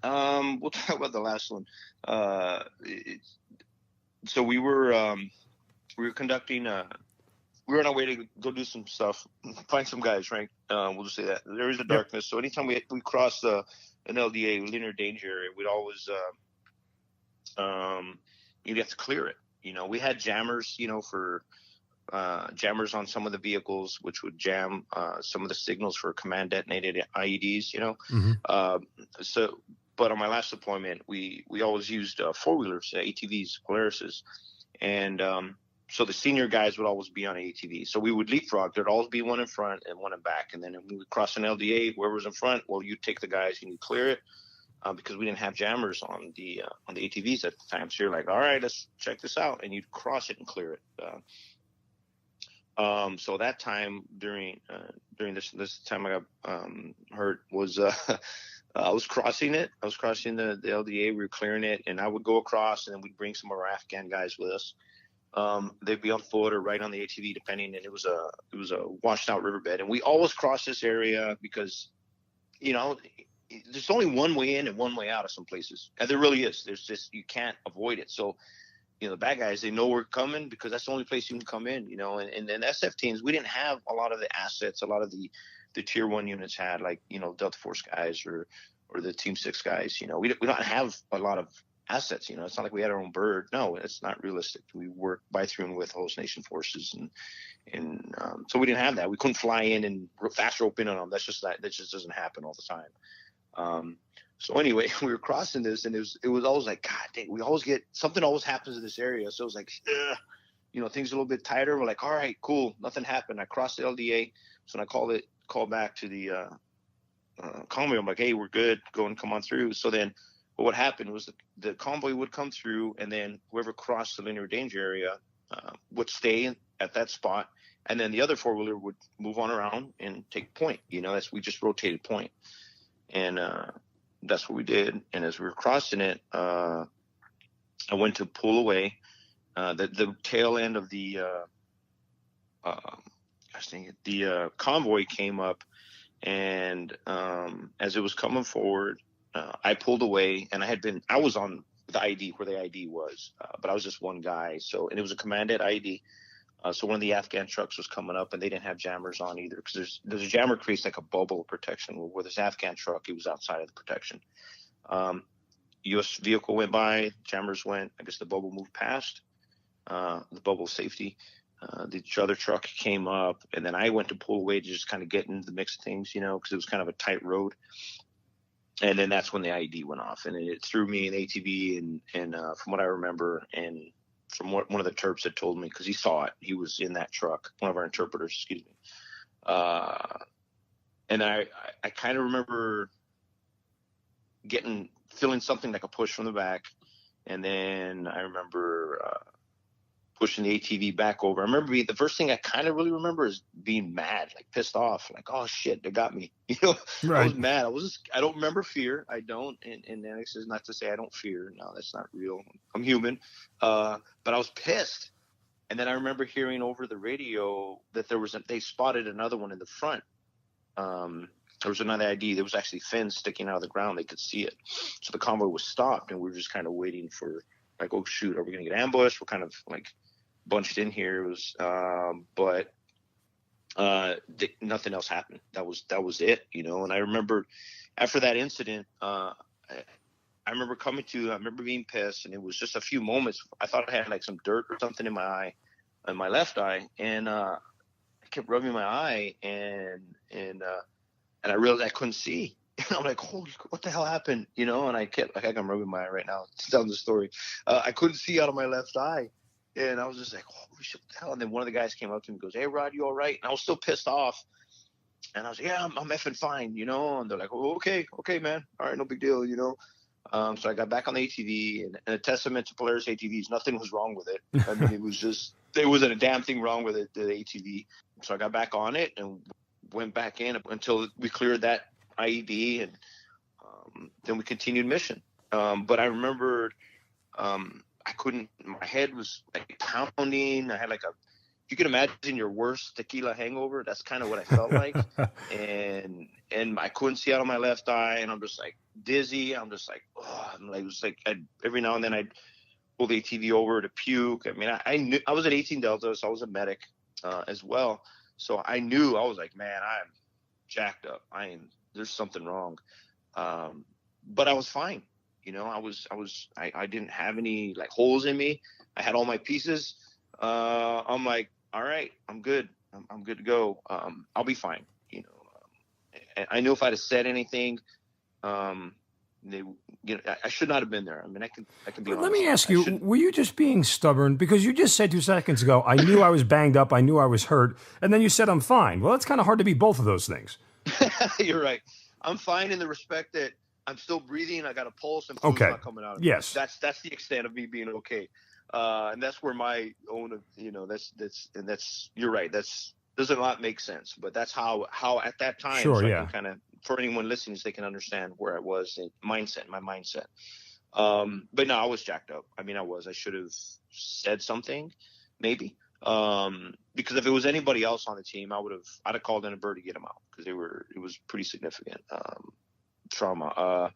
we'll talk about the last one. So we were conducting. We were on our way to go do some stuff, find some guys, right? We'll just say that there is a darkness. So anytime we crossed an LDA, linear danger area, we'd always you'd have to clear it. We had jammers, for jammers on some of the vehicles, which would jam some of the signals for command detonated IEDs, but on my last deployment, we always used four-wheelers, ATVs, Polarises. And so the senior guys would always be on an ATV. So we would leapfrog. There'd always be one in front and one in back. And then when we would cross an LDA, whoever's in front, well, you take the guys and you clear it. Because we didn't have jammers on the ATVs at the time. So you're like, all right, let's check this out. And you'd cross it and clear it. So that time during this time I got hurt was I was crossing it. I was crossing the LDA. We were clearing it, and I would go across, and then we'd bring some of our Afghan guys with us. They'd be on foot or right on the ATV, depending. And it was a washed out riverbed, and we always cross this area because, there's only one way in and one way out of some places. And there really is. There's just, you can't avoid it. So, the bad guys, they know we're coming because that's the only place you can come in, and then SF teams, we didn't have a lot of the assets, a lot of the tier 1 units had, like, Delta Force guys or the Team 6 guys, we don't have a lot of assets, it's not like we had our own bird. No, it's not realistic. We work by through and with host nation forces. And so we didn't have that. We couldn't fly in and fast rope in on them. That just doesn't happen all the time. So anyway, we were crossing this, and it was always like, God dang, we always get something. Always happens in this area. So it was like, things a little bit tighter. We're like, all right, cool, nothing happened. I crossed the LDA, so when I called back to the convoy, I'm like, hey, we're good, go and come on through. So then, what happened was the convoy would come through, and then whoever crossed the linear danger area would stay at that spot, and then the other four-wheeler would move on around and take point. We just rotated point. And that's what we did. And as we were crossing it, I went to pull away. The tail end of the convoy came up, and as it was coming forward, I pulled away, and I was on the ID where the ID was, but I was just one guy. And it was a commanded ID. So one of the Afghan trucks was coming up, and they didn't have jammers on either, because there's a jammer creates like a bubble of protection. Where this Afghan truck, it was outside of the protection. U.S. vehicle went by, jammers went. I guess the bubble moved past the bubble of safety, The other truck came up, and then I went to pull away to just kind of get into the mix of things, because it was kind of a tight road. And then that's when the IED went off, and it threw me in ATV. And from what I remember, and from what one of the Terps had told me, because he saw it, he was in that truck, one of our interpreters, excuse me. And I kind of remember feeling something like a push from the back. And then I remember pushing the ATV back over. I remember the first thing I kind of really remember is being mad, like pissed off, like, oh shit, they got me. Right. I was mad. I don't remember fear. I don't. And this is not to say I don't fear. No, that's not real. I'm human. But I was pissed. And then I remember hearing over the radio that they spotted another one in the front. There was another ID. There was actually fins sticking out of the ground. They could see it. So the convoy was stopped, and we were just kind of waiting for, like, oh shoot, are we going to get ambushed? We're kind of like bunched in here. It was, but nothing else happened. That was it, And I remember after that incident, I remember being pissed, and it was just a few moments. I thought I had like some dirt or something in my eye, in my left eye, and I kept rubbing my eye, and I realized I couldn't see. I'm like, holy, what the hell happened? And I kept, like, I'm rubbing my eye right now to tell the story. I couldn't see out of my left eye. And I was just like, holy shit, what the hell? And then one of the guys came up to me and goes, hey, Rod, you all right? And I was still pissed off. And I was like, yeah, I'm effing fine, And they're like, oh, okay, man. All right, no big deal, So I got back on the ATV, and a testament to Polaris ATVs, nothing was wrong with it. I mean, there wasn't a damn thing wrong with it, the ATV. So I got back on it and went back in until we cleared that IED, and then we continued mission. But I remembered I couldn't, my head was like pounding. I had like if you can imagine your worst tequila hangover, that's kind of what I felt like. and I couldn't see out of my left eye, and I'm just like dizzy. I'm just like, oh, it was like every now and then I'd pull the ATV over to puke. I mean, I knew I was at 18 Delta, so I was a medic as well. So I knew, I was like, man, I'm jacked up. There's something wrong. But I was fine. I didn't have any like holes in me. I had all my pieces. I'm like, all right, I'm good. I'm good to go. I'll be fine. I knew if I'd have said anything, I should not have been there. I mean, I can be honest. Let me ask you, were you just being stubborn? Because you just said 2 seconds ago, I knew I was banged up, I knew I was hurt, and then you said I'm fine. Well, it's kind of hard to be both of those things. You're right. I'm fine in the respect that I'm still breathing. I got a pulse, and fluid's not coming out of me. Yes. That's the extent of me being okay. And that's where my own, that's you're right. Doesn't not make sense, but that's how at that time, sure, so yeah. I can kind of, for anyone listening, so they can understand where I was in my mindset. But no, I was jacked up. I mean, I should have said something, maybe. Because if it was anybody else on the team, I'd have called in a bird to get them out, because it was pretty significant trauma.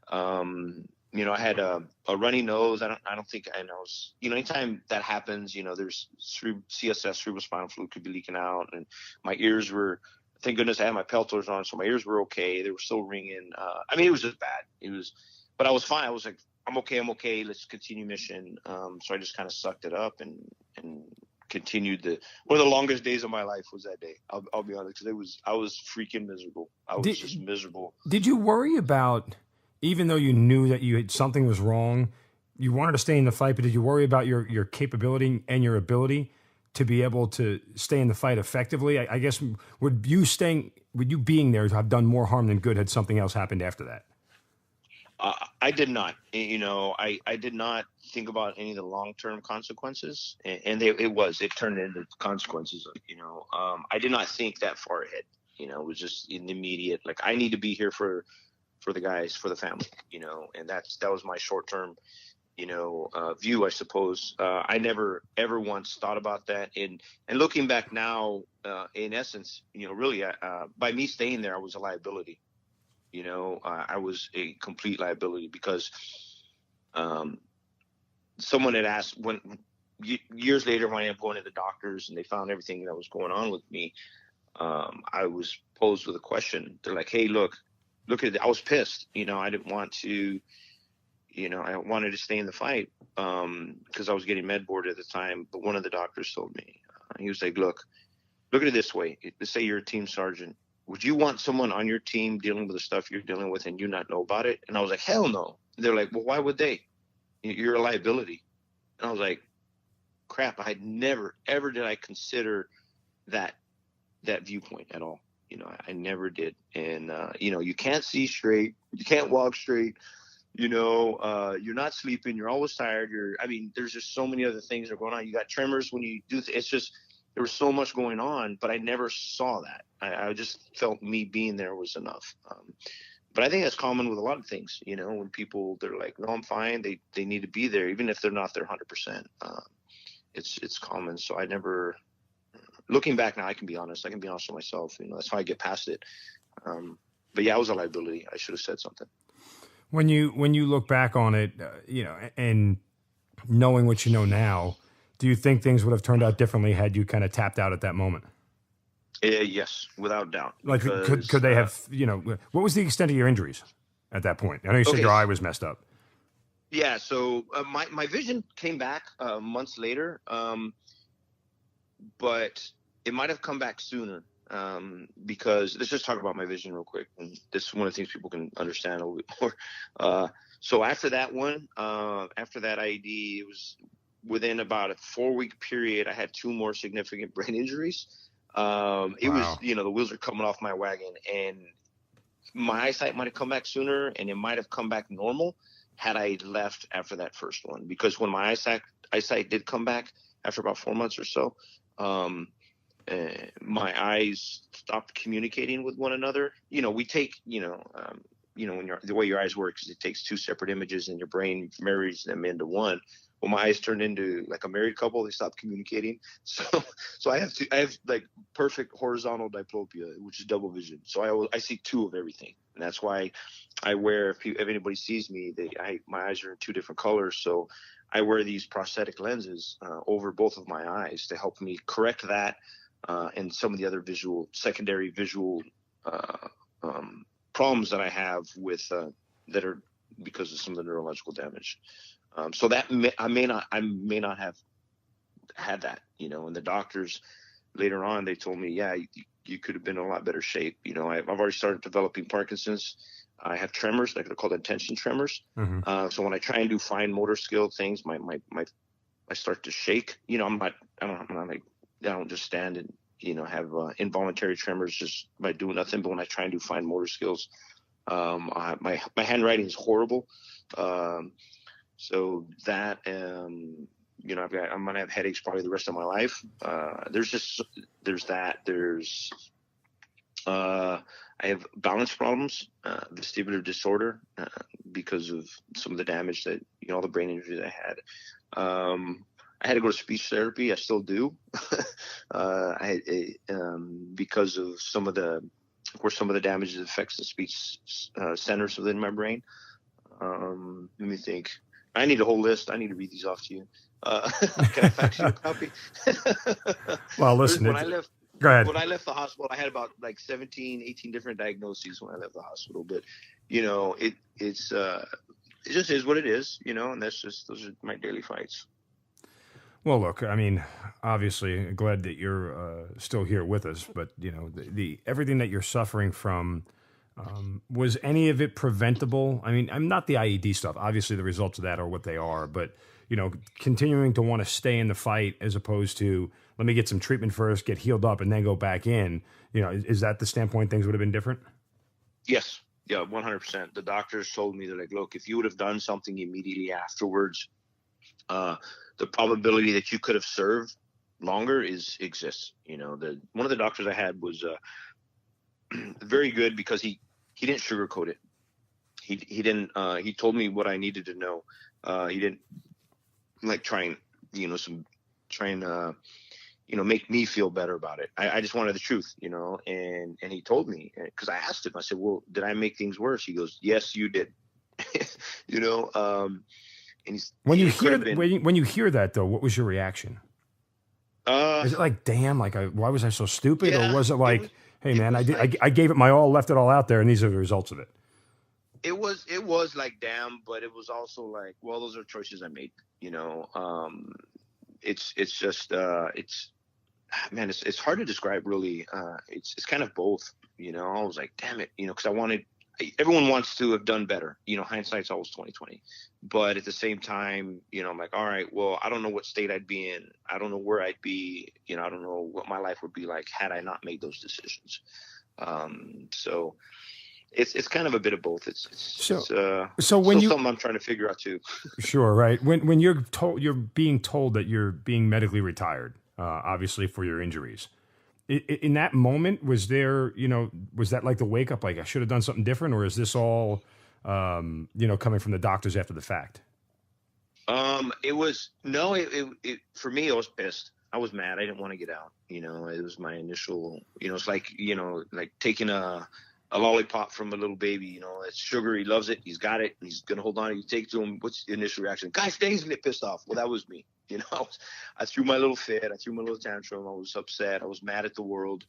I had a runny nose. I don't think I know. Anytime that happens, there's CSF, cerebrospinal fluid, could be leaking out, and my ears were. Thank goodness I had my pelters on, so my ears were okay. They were still ringing. It was just bad. But I was fine. I was like, I'm okay. Let's continue mission. So I just kind of sucked it up and continued. One of the longest days of my life was that day. I'll be honest, because I was freaking miserable. I was just miserable. Did you worry about, even though you knew that something was wrong, you wanted to stay in the fight, but did you worry about your capability and your ability to be able to stay in the fight effectively? I guess, would you being there have done more harm than good had something else happened after that? I did not. I did not think about any of the long-term consequences, and it turned into consequences. I did not think that far ahead. It was just in the immediate, like, I need to be here for the guys, for the family, and that was my short-term, view, I suppose. I never ever once thought about that. And looking back now, in essence, really, by me staying there, I was a liability. I was a complete liability, because someone had asked years later, when I ended up going to the doctors and they found everything that was going on with me, I was posed with a question. They're like, hey, look at it. I was pissed. I didn't want to, I wanted to stay in the fight, because I was getting med board at the time. But one of the doctors told me, He was like, look at it this way. Let's say you're a team sergeant. Would you want someone on your team dealing with the stuff you're dealing with and you not know about it? And I was like, hell no. They're like, well, why would they? You're a liability. And I was like, crap, I had never, ever did I consider that viewpoint at all. I never did. And, you can't see straight. You can't walk straight. You're not sleeping. You're always tired. There's just so many other things that are going on. You got tremors when you do, it's just, there was so much going on, but I never saw that. I just felt me being there was enough. But I think that's common with a lot of things, when people, they're like, no, I'm fine. They need to be there, even if they're not there 100%. It's common. So I never, looking back now, I can be honest with myself. That's how I get past it. But yeah, I was a liability. I should have said something. When you look back on it, and knowing what you know now, do you think things would have turned out differently had you kind of tapped out at that moment? Yes, without doubt. Like, could they have, what was the extent of your injuries at that point? I know you said your eye was messed up. Yeah, so my vision came back months later, but it might have come back sooner because let's just talk about my vision real quick. And this is one of the things people can understand a little bit more. So after that one, after that IED, it was within about a 4-week period, I had 2 more significant brain injuries. It was, the wheels are coming off my wagon, and my eyesight might have come back sooner, and it might have come back normal had I left after that first one. Because when my eyesight did come back after about 4 months or so, my eyes stopped communicating with one another. We take, when the way your eyes work is it takes 2 separate images and your brain marries them into one. Well, my eyes turned into like a married couple. They stopped communicating. So I have like perfect horizontal diplopia, which is double vision. So I see 2 of everything. And that's why I wear, if anybody sees me, my eyes are in 2 different colors. So I wear these prosthetic lenses over both of my eyes to help me correct that and some of the other secondary visual problems that I have with that are because of some of the neurological damage. So that I may not have had that, and the doctors later on, they told me, yeah, you could have been in a lot better shape. I've already started developing Parkinson's. I have tremors, like they're called attention tremors. Mm-hmm. So when I try and do fine motor skill things, I start to shake. I don't just stand and, have involuntary tremors just by doing nothing. But when I try and do fine motor skills, my handwriting is horrible. So that, I'm going to have headaches probably the rest of my life. I have balance problems, vestibular disorder, because of some of the damage that, all the brain injuries I had. I had to go to speech therapy. I still do. Because of some of the damage that affects the speech centers within my brain. Let me think. I need a whole list. I need to read these off to you. Can I fax you a copy? Well, listen. Go ahead. When I left the hospital, I had about like 17, 18 different diagnoses when I left the hospital. But, it just is what it is, and those are my daily fights. Well, look, obviously glad that you're still here with us, but, the everything that you're suffering from, was any of it preventable? I'm not the IED stuff. Obviously, the results of that are what they are. But, continuing to want to stay in the fight as opposed to let me get some treatment first, get healed up, and then go back in. Is that the standpoint things would have been different? Yes. Yeah, 100%. The doctors told me, they're like, look, if you would have done something immediately afterwards, the probability that you could have served longer exists. One of the doctors I had was very good because he didn't sugarcoat it. He didn't. He told me what I needed to know. He didn't like try and make me feel better about it. I just wanted the truth, and he told me, because I asked him. I said, well, did I make things worse? He goes, yes, you did. And when you hear that though, what was your reaction? Is it like, damn, like why was I so stupid, yeah, or was it like, hey man, I gave it my all, left it all out there, and these are the results of it? It was like, damn, but it was also like, well, those are choices I made. It's just man, it's hard to describe really. It's kind of both, I was like, damn it, cause everyone wants to have done better, hindsight's always 2020, but at the same time, I'm like, all right, well, I don't know what state I'd be in. I don't know where I'd be, I don't know what my life would be like had I not made those decisions. So it's kind of a bit of both. It's so when something I'm trying to figure out too. Sure. Right. When you're being told that you're being medically retired, obviously for your injuries, in that moment, was there, was that like the wake up, like I should have done something different, or is this all, coming from the doctors after the fact? It was, no, it for me, I was pissed. I was mad. I didn't want to get out. It was my initial, it's like, like taking a lollipop from a little baby, it's sugar. He loves it. He's got it. He's going to hold on. You take it to him. What's the initial reaction? Guys, things get pissed off. Well, that was me. I threw my little fit. I threw my little tantrum. I was upset. I was mad at the world,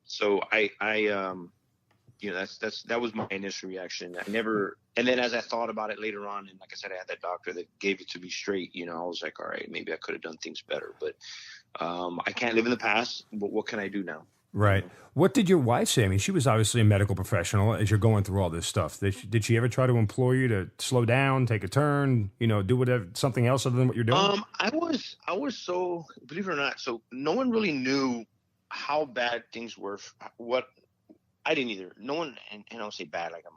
so that was my initial reaction. And then as I thought about it later on, and like I said, I had that doctor that gave it to me straight, I was like, all right, maybe I could have done things better, but I can't live in the past, but what can I do now? Right. What did your wife say? I mean, she was obviously a medical professional as you're going through all this stuff. Did she ever try to implore you to slow down, take a turn, do whatever, something else other than what you're doing? I was so, believe it or not, so no one really knew how bad things were. What I didn't either. No one, and I don't say bad like I'm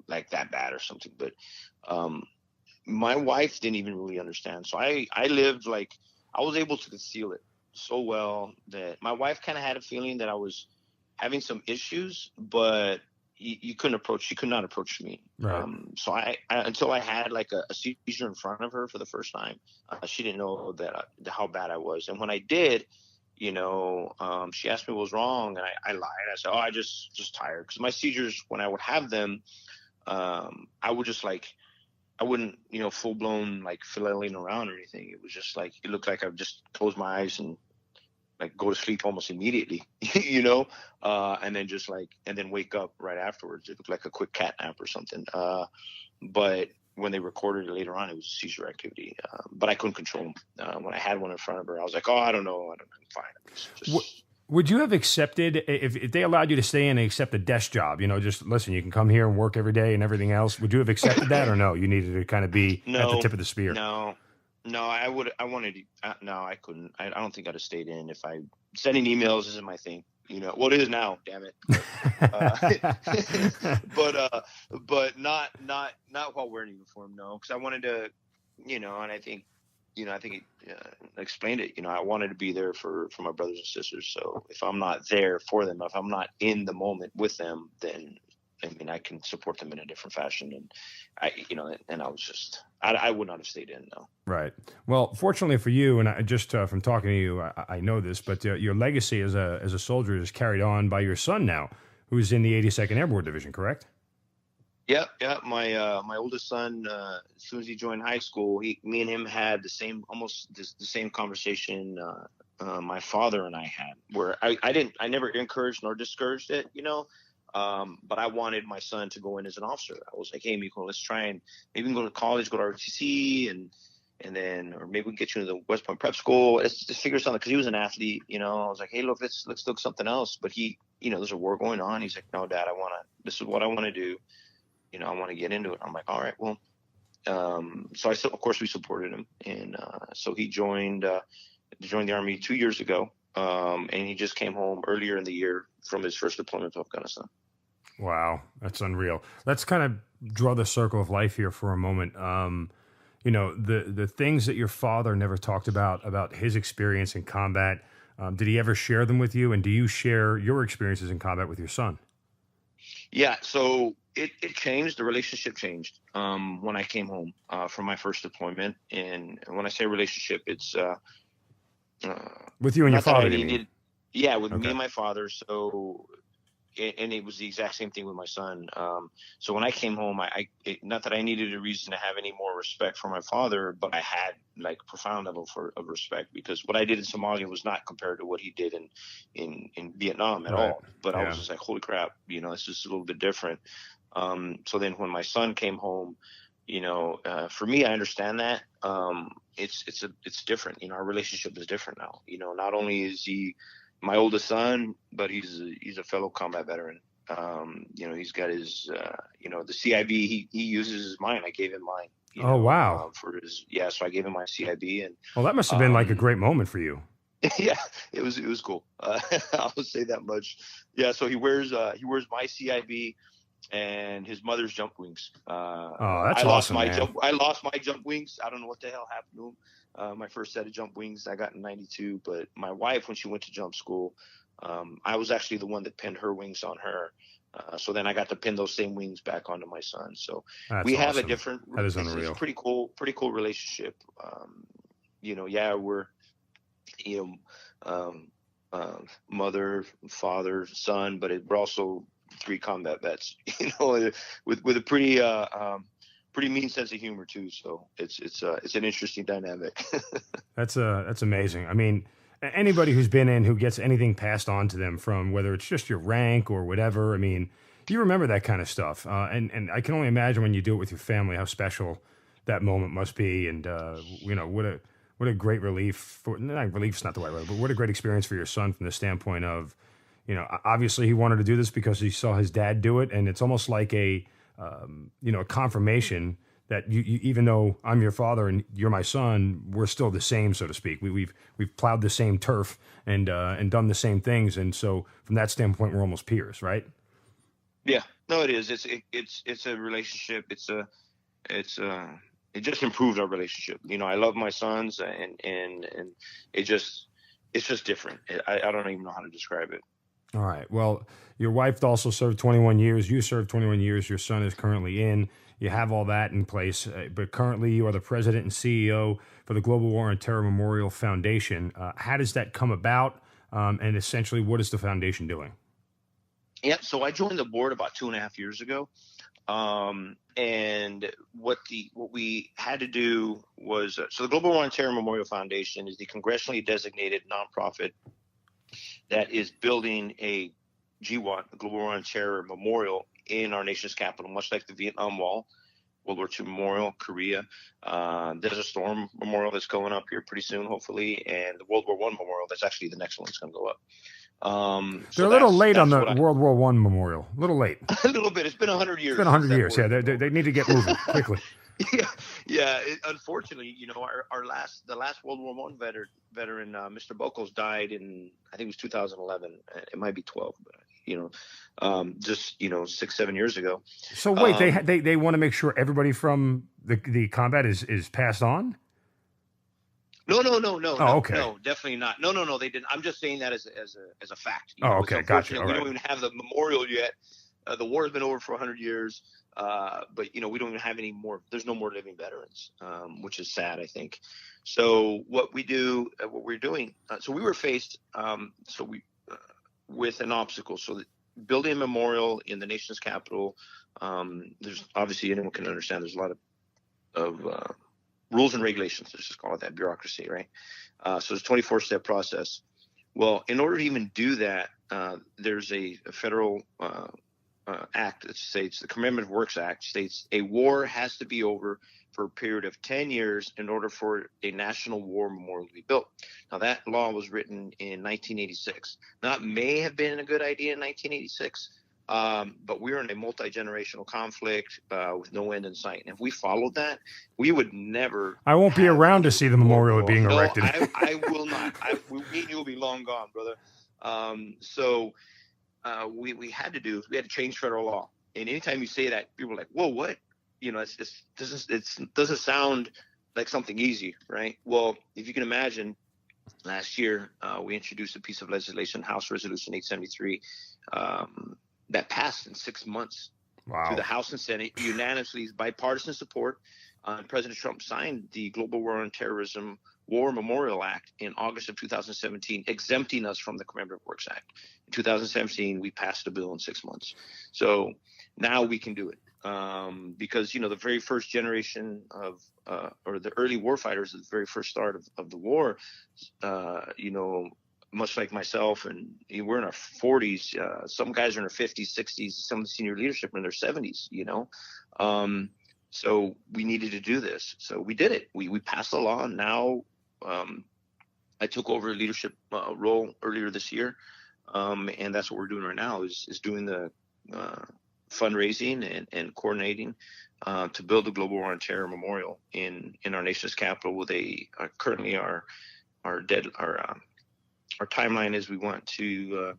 like that bad or something, but my wife didn't even really understand. So I lived like I was able to conceal it so well that my wife kind of had a feeling that I was having some issues, but she could not approach me. Right. So I until I had like a seizure in front of her for the first time, she didn't know that how bad I was. And when I did, she asked me what was wrong, and I lied. I said, oh, I just tired. Because my seizures, when I would have them, I would just like, I wouldn't, full blown like flailing around or anything. It was just like, it looked like I would just close my eyes and like go to sleep almost immediately, and then just like, and then wake up right afterwards. It looked like a quick cat nap or something. But when they recorded it later on, it was a seizure activity. But I couldn't control them. When I had one in front of her, I was like, oh, I don't know. I'm fine. Would you have accepted, if they allowed you to stay in and accept a desk job, just listen, you can come here and work every day and everything else. Would you have accepted that or no? You needed to kind of be at the tip of the spear. No, I couldn't. I don't think I'd have stayed in if sending emails isn't my thing. Well, it is now, damn it. But not while wearing a uniform, no. Cause I wanted to, and I think it explained it. I wanted to be there for my brothers and sisters. So if I'm not there for them, if I'm not in the moment with them, then I can support them in a different fashion. And I was just, I would not have stayed in. No. Right. Well, fortunately for you, and I just from talking to you, I know this, but your legacy as a soldier is carried on by your son now, who's in the 82nd Airborne Division, correct? Yeah. My oldest son, as soon as he joined high school, me and him had almost the same conversation my father and I had, where I never encouraged nor discouraged it, but I wanted my son to go in as an officer. I was like, hey, Miko, let's try and maybe we can go to college, go to ROTC, and then, or maybe we can get you into the West Point Prep School. Let's just figure something, because he was an athlete, I was like, hey, look, let's look something else. But he, there's a war going on. He's like, no, Dad, this is what I want to do. I want to get into it. I'm like, all right, well, so of course we supported him. And, so he joined the Army 2 years ago. And he just came home earlier in the year from his first deployment to Afghanistan. Wow. That's unreal. Let's kind of draw the circle of life here for a moment. The things that your father never talked about his experience in combat, did he ever share them with you? And do you share your experiences in combat with your son? Yeah. So it changed. The relationship changed when I came home from my first deployment. And when I say relationship, it's with you and your father. Yeah, with me and my father. So, and it was the exact same thing with my son. So when I came home, not that I needed a reason to have any more respect for my father, but I had like a profound level of respect, because what I did in Somalia was not compared to what he did in Vietnam at all. But I was just like, holy crap, this is a little bit different. So then when my son came home, For me, I understand that. It's different. Our relationship is different now. Not only is he my oldest son, but he's a fellow combat veteran. He's got his, the CIB, he uses mine. I gave him mine. Wow. So I gave him my CIB, and well, that must have been like a great moment for you. Yeah, it was cool. I'll say that much. Yeah, so he wears my CIB and his mother's jump wings. That's awesome, man. I lost my jump wings. I don't know what the hell happened to them. My first set of jump wings I got in '92, but my wife, when she went to jump school, I was actually the one that pinned her wings on her. So then I got to pin those same wings back onto my son. So we have awesome. a different. That is unreal. It's pretty cool relationship. We're mother, father, son, but we're also 3 combat vets, with a pretty mean sense of humor too. So it's an interesting dynamic. That's amazing. I mean, anybody who's been in, who gets anything passed on to them from whether it's just your rank or whatever, I mean, you remember that kind of stuff. And I can only imagine when you do it with your family, how special that moment must be. And, what a great relief relief's not the right word, but what a great experience for your son from the standpoint of, obviously he wanted to do this because he saw his dad do it. And it's almost like a confirmation that you, even though I'm your father and you're my son, we're still the same, so to speak. We've plowed the same turf and done the same things. And so from that standpoint, we're almost peers, right? Yeah, no, it is. It's a relationship. It just improved our relationship. I love my sons, and it's just different. I don't even know how to describe it. All right. Well, your wife also served 21 years. You served 21 years. Your son is currently in. You have all that in place. But currently you are the president and CEO for the Global War on Terror Memorial Foundation. How does that come about? And essentially, what is the foundation doing? Yeah. So I joined the board about 2.5 years ago. And what we had to do was, so the Global War on Terror Memorial Foundation is the congressionally designated nonprofit that is building a GWOT, the Global War on Terror Memorial, in our nation's capital, much like the Vietnam Wall, World War II Memorial, Korea. There's a Storm Memorial that's going up here pretty soon, hopefully, and the World War I Memorial, that's actually the next one that's going to go up. They're a little late on the World War I Memorial. A little late. A little bit. It's been 100 years. It's been 100 years. Yeah, they need to get moving quickly. Yeah. Unfortunately, the last World War I veteran, Mr. Bocos, died in, I think it was 2011. It might be 12, but just 6-7 years ago. So wait, they want to make sure everybody from the combat is passed on? No. Oh, okay. No, definitely not. No, they didn't. I'm just saying that as a fact. Okay, gotcha. We don't even have the memorial yet. The war has been over for 100 years, but we don't even have any more. There's no more living veterans, which is sad, I think. So what we're doing. So we were faced. With an obstacle. So building a memorial in the nation's capital. There's obviously, anyone can understand. There's a lot of rules and regulations. Let's just call it that, bureaucracy, right? So it's a 24-step process. Well, in order to even do that, there's a federal act that states, the Preventable Works Act states, a war has to be over for a period of 10 years in order for a national war memorial to be built. Now, that law was written in 1986. Now, it may have been a good idea in 1986, but we're in a multi-generational conflict with no end in sight. And if we followed that, we would never. I won't be around to see the memorial being erected. I will not. Me and you will be long gone, brother. We had to change federal law. And anytime you say that, people are like, "Whoa, what?" It doesn't sound like something easy, right? Well, if you can imagine, last year we introduced a piece of legislation, House Resolution 873, that passed in 6 months. Wow. Through the House and Senate, unanimously, bipartisan support. President Trump signed the Global War on Terrorism War Memorial Act in August of 2017, exempting us from the Preventable Works Act. In 2017, we passed a bill in 6 months. So now we can do it. Because, the very first generation of, or the early war fighters at the very first start of the war, much like myself, and we're in our 40s, some guys are in their 50s, 60s, some of the senior leadership are in their 70s, So we needed to do this. So we did it. We passed the law. And now I took over a leadership role earlier this year. And that's what we're doing right now is doing the fundraising and coordinating to build the Global War on Terror Memorial in our nation's capital. Where they currently our timeline is we want to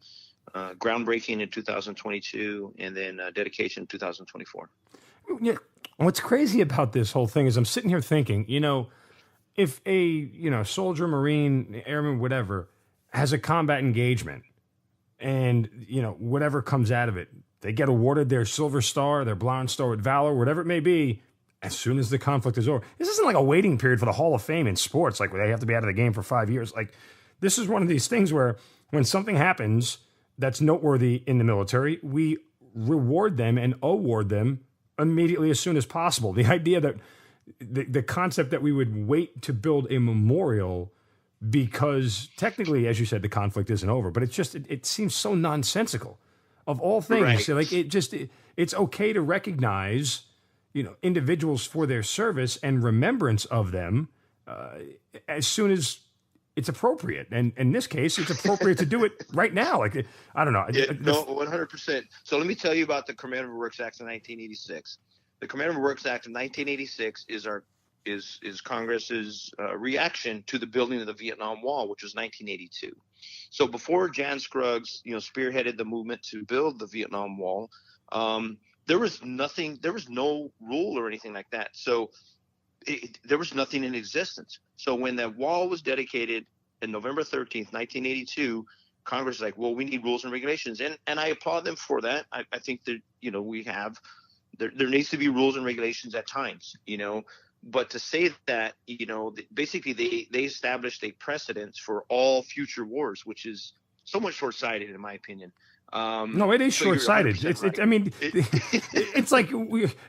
groundbreaking in 2022 and then dedication in 2024. Yeah. What's crazy about this whole thing is I'm sitting here thinking, if a soldier, Marine, airman, whatever has a combat engagement, and whatever comes out of it, they get awarded their Silver Star, their Bronze Star with Valor, whatever it may be, as soon as the conflict is over. This isn't like a waiting period for the Hall of Fame in sports, like where they have to be out of the game for 5 years. Like, this is one of these things where when something happens that's noteworthy in the military, we reward them and award them immediately as soon as possible. The idea that the concept that we would wait to build a memorial because technically, as you said, the conflict isn't over, but it seems so nonsensical. Of all things, right. Like it's okay to recognize, individuals for their service and remembrance of them as soon as it's appropriate. And in this case, it's appropriate to do it right now. Like, I don't know. No, 100%. So let me tell you about the Preventable Works Act of 1986. The Preventable Works Act of 1986 is Congress's reaction to the building of the Vietnam Wall, which was 1982. So before Jan Scruggs, spearheaded the movement to build the Vietnam Wall, there was no rule or anything like that. So there was nothing in existence. So when that wall was dedicated in November 13th, 1982, Congress was like, well, we need rules and regulations. And I applaud them for that. I think that, we have, there needs to be rules and regulations at times, but to say that, basically they established a precedence for all future wars, which is somewhat short-sighted in my opinion. No, it is so short-sighted. right. It's like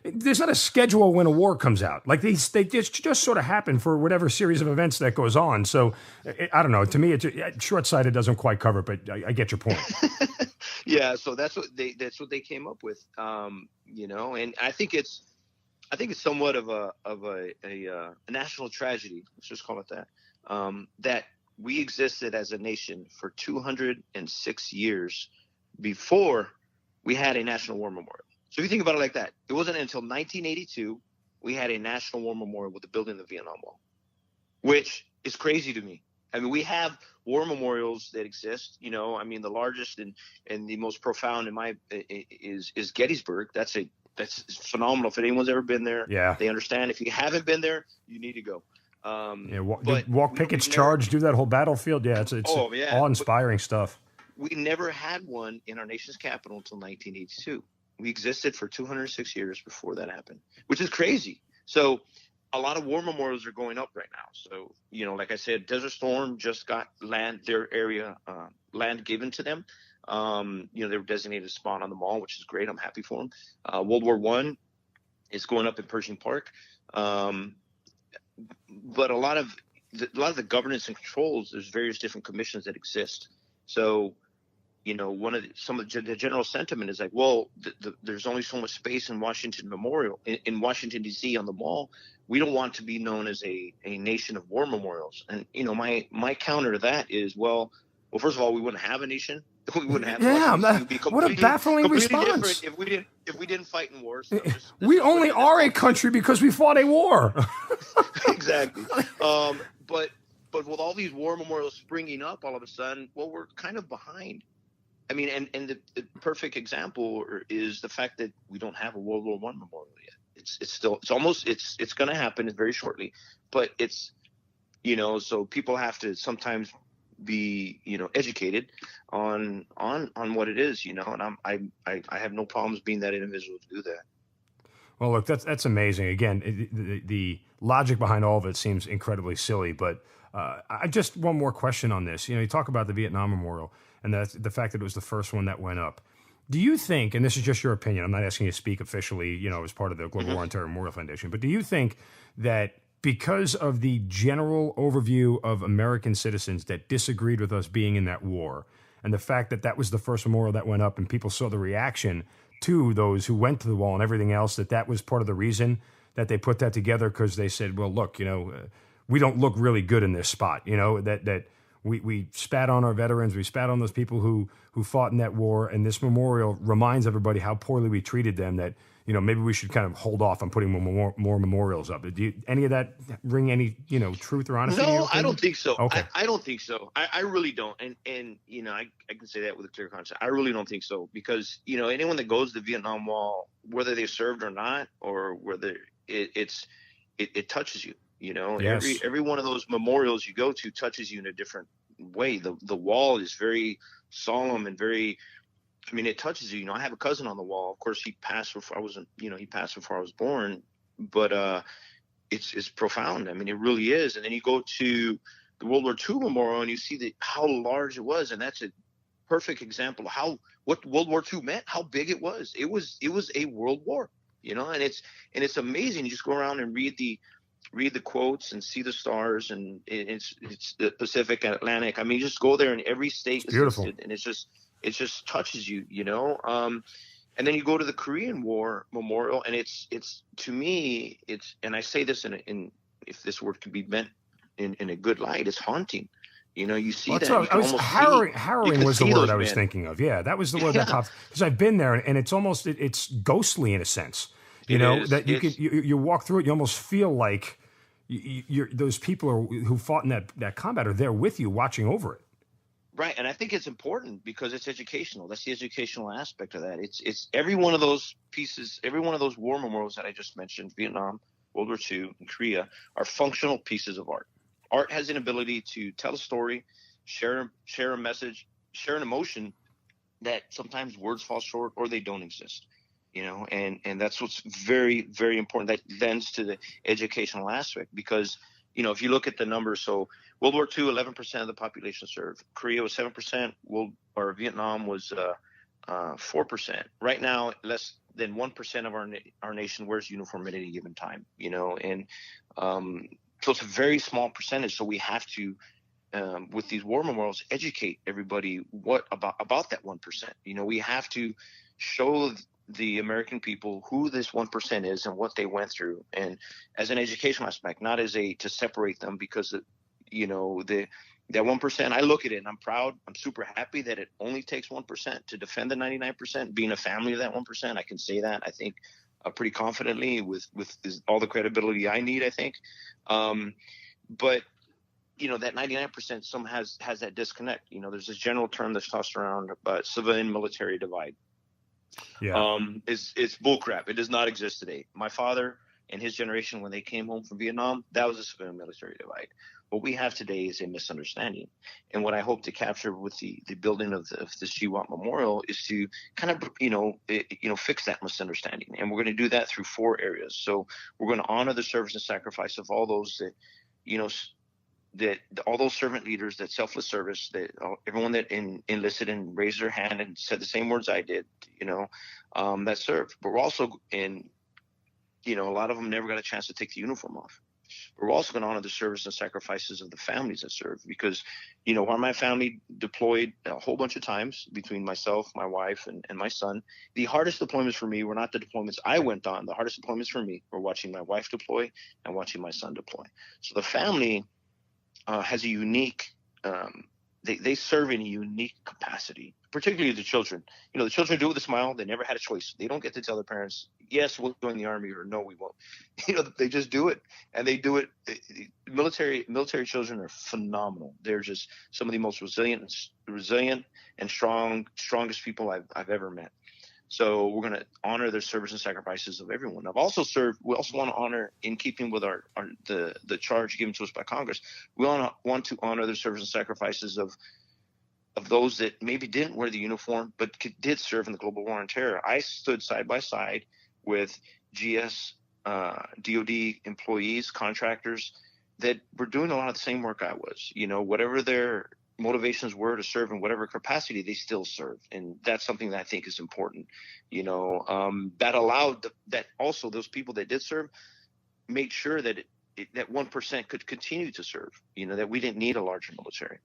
there's not a schedule when a war comes out. Like they just sort of happen for whatever series of events that goes on. So I don't know. To me, it's short-sighted doesn't quite cover it, but I get your point. Yeah, so that's what they came up with. And I think it's somewhat of a national tragedy. Let's just call it that. That we existed as a nation for 206 years before we had a National War Memorial. So if you think about it like that, it wasn't until 1982 we had a National War Memorial with the building of the Vietnam Wall, which is crazy to me. I mean, we have war memorials that exist. The largest and the most profound is Gettysburg. That's phenomenal. If anyone's ever been there, yeah, they understand. If you haven't been there, you need to go. Walk Pickett's charge, do that whole battlefield. Yeah, it's awe-inspiring stuff. We never had one in our nation's capital until 1982. We existed for 206 years before that happened, which is crazy. So a lot of war memorials are going up right now. So, like I said, Desert Storm just got land given to them. They were designated a spot on the mall, which is great. I'm happy for them. World War I is going up in Pershing Park. But a lot of the governance and controls, there's various different commissions that exist. So, the general sentiment is like, well, there's only so much space in Washington Memorial, in Washington, D.C. on the mall. We don't want to be known as a nation of war memorials. And, my counter to that is, well, first of all, we wouldn't have a nation. We wouldn't have. What a baffling response. If we didn't fight in wars. We only are a country because we fought a war. Exactly. But with all these war memorials springing up all of a sudden, well, we're kind of behind. I mean, and the perfect example is the fact that we don't have a World War I memorial yet. It's going to happen very shortly, but it's, so people have to sometimes be, educated on what it is, and I have no problems being that individual to do that. Well, look, that's amazing. Again, the logic behind all of it seems incredibly silly, but I just one more question on this. You talk about the Vietnam Memorial and that's the fact that it was the first one that went up. Do you think, and this is just your opinion, I'm not asking you to speak officially, as part of the Global War on Terror Memorial Foundation, but do you think that because of the general overview of American citizens that disagreed with us being in that war, and the fact that that was the first memorial that went up and people saw the reaction to those who went to the wall and everything else, that was part of the reason that they put that together because they said, well, look, we don't look really good in this spot, that we spat on our veterans, we spat on those people who fought in that war, and this memorial reminds everybody how poorly we treated them, that maybe we should kind of hold off on putting more memorials up. Do any of that ring any truth or honesty? No, I don't think so. Okay. I don't think so. I really don't. And I can say that with a clear conscience. I really don't think so, because anyone that goes to the Vietnam Wall, whether they served or not, or whether it touches you. Yes. Every one of those memorials you go to touches you in a different way. The wall is very solemn and very, it touches you. I have a cousin on the wall. Of course, he passed before I wasn't, he passed before I was born, but it's profound. It really is. And then you go to the World War II Memorial and you see how large it was, and that's a perfect example of what World War II meant, how big it was. It was a world war, and it's amazing. You just go around and read the quotes and see the stars, and it's the Pacific and Atlantic. Just go there, and every state is beautiful, listed, and it just touches you, and then you go to the Korean War Memorial, and it's to me, and I say this in if this word can be meant in a good light, it's haunting. You see that. Harrowing was the word I was thinking of. Yeah, that was the word that popped, because I've been there, and it's almost it's ghostly in a sense. You walk through it, you almost feel like those people who fought in that combat are there with you, watching over it. Right, and I think it's important because it's educational. That's the educational aspect of that. It's every one of those pieces, every one of those war memorials that I just mentioned, Vietnam, World War II, and Korea, are functional pieces of art. Art has an ability to tell a story, share a message, share an emotion that sometimes words fall short or they don't exist. And that's what's very, very important. That lends to the educational aspect, because, if you look at the numbers, so World War II, 11% of the population served. Korea was 7%. Vietnam was 4%. Right now, less than 1% of our nation wears uniform at any given time. So it's a very small percentage. So we have to, with these war memorials, educate everybody about that 1%. We have to show the American people who this 1% is and what they went through, and as an educational aspect, not as to separate them, because that 1%, I look at it and I'm proud. I'm super happy that it only takes 1% to defend the 99%. Being a family of that 1%, I can say that, I think, pretty confidently with all the credibility I need, I think. But that 99% some has that disconnect. There's this general term that's tossed around about civilian military divide. Yeah. It's bullcrap. It does not exist today. My father and his generation, when they came home from Vietnam, that was a civilian military divide. What we have today is a misunderstanding. And what I hope to capture with the building of this GWOT Memorial is to kind of, fix that misunderstanding. And we're going to do that through 4 areas. So we're going to honor the service and sacrifice of all those that, all those servant leaders, that selfless service, that everyone that enlisted and raised their hand and said the same words I did, that served. But we're also a lot of them never got a chance to take the uniform off. We're also going to honor the service and sacrifices of the families that served, because, while my family deployed a whole bunch of times, between myself, my wife, and my son, the hardest deployments for me were not the deployments I went on. The hardest deployments for me were watching my wife deploy and watching my son deploy. So the family has a unique, they serve in a unique capacity, particularly the children. The children do it with a smile. They never had a choice. They don't get to tell their parents, yes, we'll join the army, or no, we won't. They just do it, and they do it. Military children are phenomenal. They're just some of the most resilient and strongest people I've ever met. So we're going to honor the service and sacrifices of everyone. We also want to honor, in keeping with the charge given to us by Congress, we want to honor the service and sacrifices of those that maybe didn't wear the uniform but did serve in the global war on terror. I stood side by side with GS, DOD employees, contractors that were doing a lot of the same work I was. Whatever their motivations were to serve in whatever capacity, they still serve, and that's something that I think is important. That allowed that also those people that did serve made sure that that 1% could continue to serve. That we didn't need a larger military.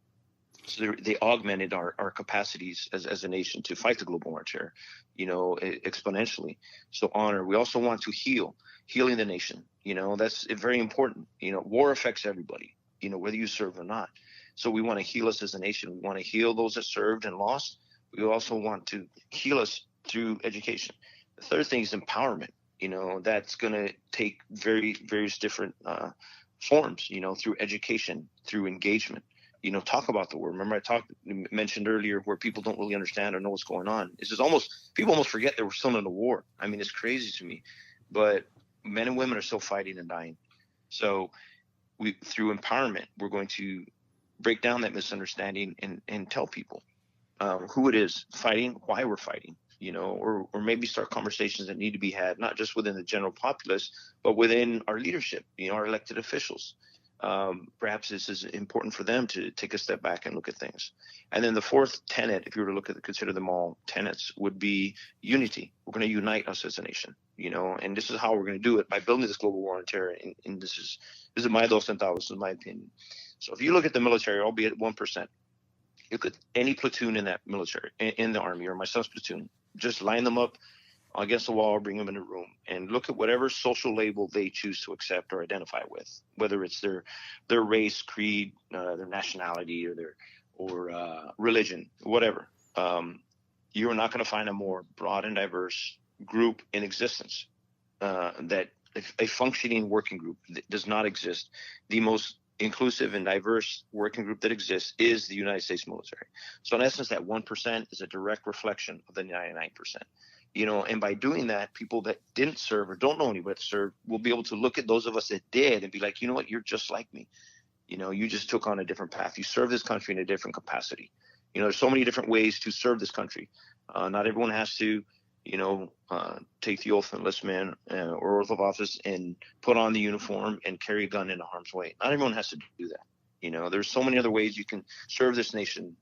So they augmented our capacities as a nation to fight the global war on terror, exponentially. So honor. We also want to healing the nation. That's very important. War affects everybody, whether you serve or not. So we want to heal us as a nation. We want to heal those that served and lost. We also want to heal us through education. The third thing is empowerment. That's going to take various different forms, through education, through engagement. Talk about the war. Remember mentioned earlier where people don't really understand or know what's going on. It's just people almost forget that we're still in a war. I mean, it's crazy to me, but men and women are still fighting and dying. So through empowerment, we're going to break down that misunderstanding and tell people who it is fighting, why we're fighting, or maybe start conversations that need to be had, not just within the general populace, but within our leadership, our elected officials. Perhaps this is important for them to take a step back and look at things. And then the fourth tenet, if you were to consider them all tenets, would be unity. We're going to unite us as a nation, and this is how we're going to do it, by building this global war on terror. And this is my dos centavos, this is my opinion. So if you look at the military, albeit 1%, look at any platoon in that military, in the Army, or my son's platoon, just line them up against the wall, bring them in a room, and look at whatever social label they choose to accept or identify with, whether it's their race, creed, their nationality, or religion, whatever. You're not going to find a more broad and diverse group in existence. That a functioning working group that does not exist. The most inclusive and diverse working group that exists is the United States military. So in essence, that 1% is a direct reflection of the 99%. And by doing that, people that didn't serve or don't know anybody that served will be able to look at those of us that did and be like, you know what, you're just like me. You just took on a different path. You serve this country in a different capacity. There's so many different ways to serve this country. Not everyone has to, take the oath of enlistment or oath of office and put on the uniform and carry a gun into harm's way. Not everyone has to do that. There's so many other ways you can serve this nation,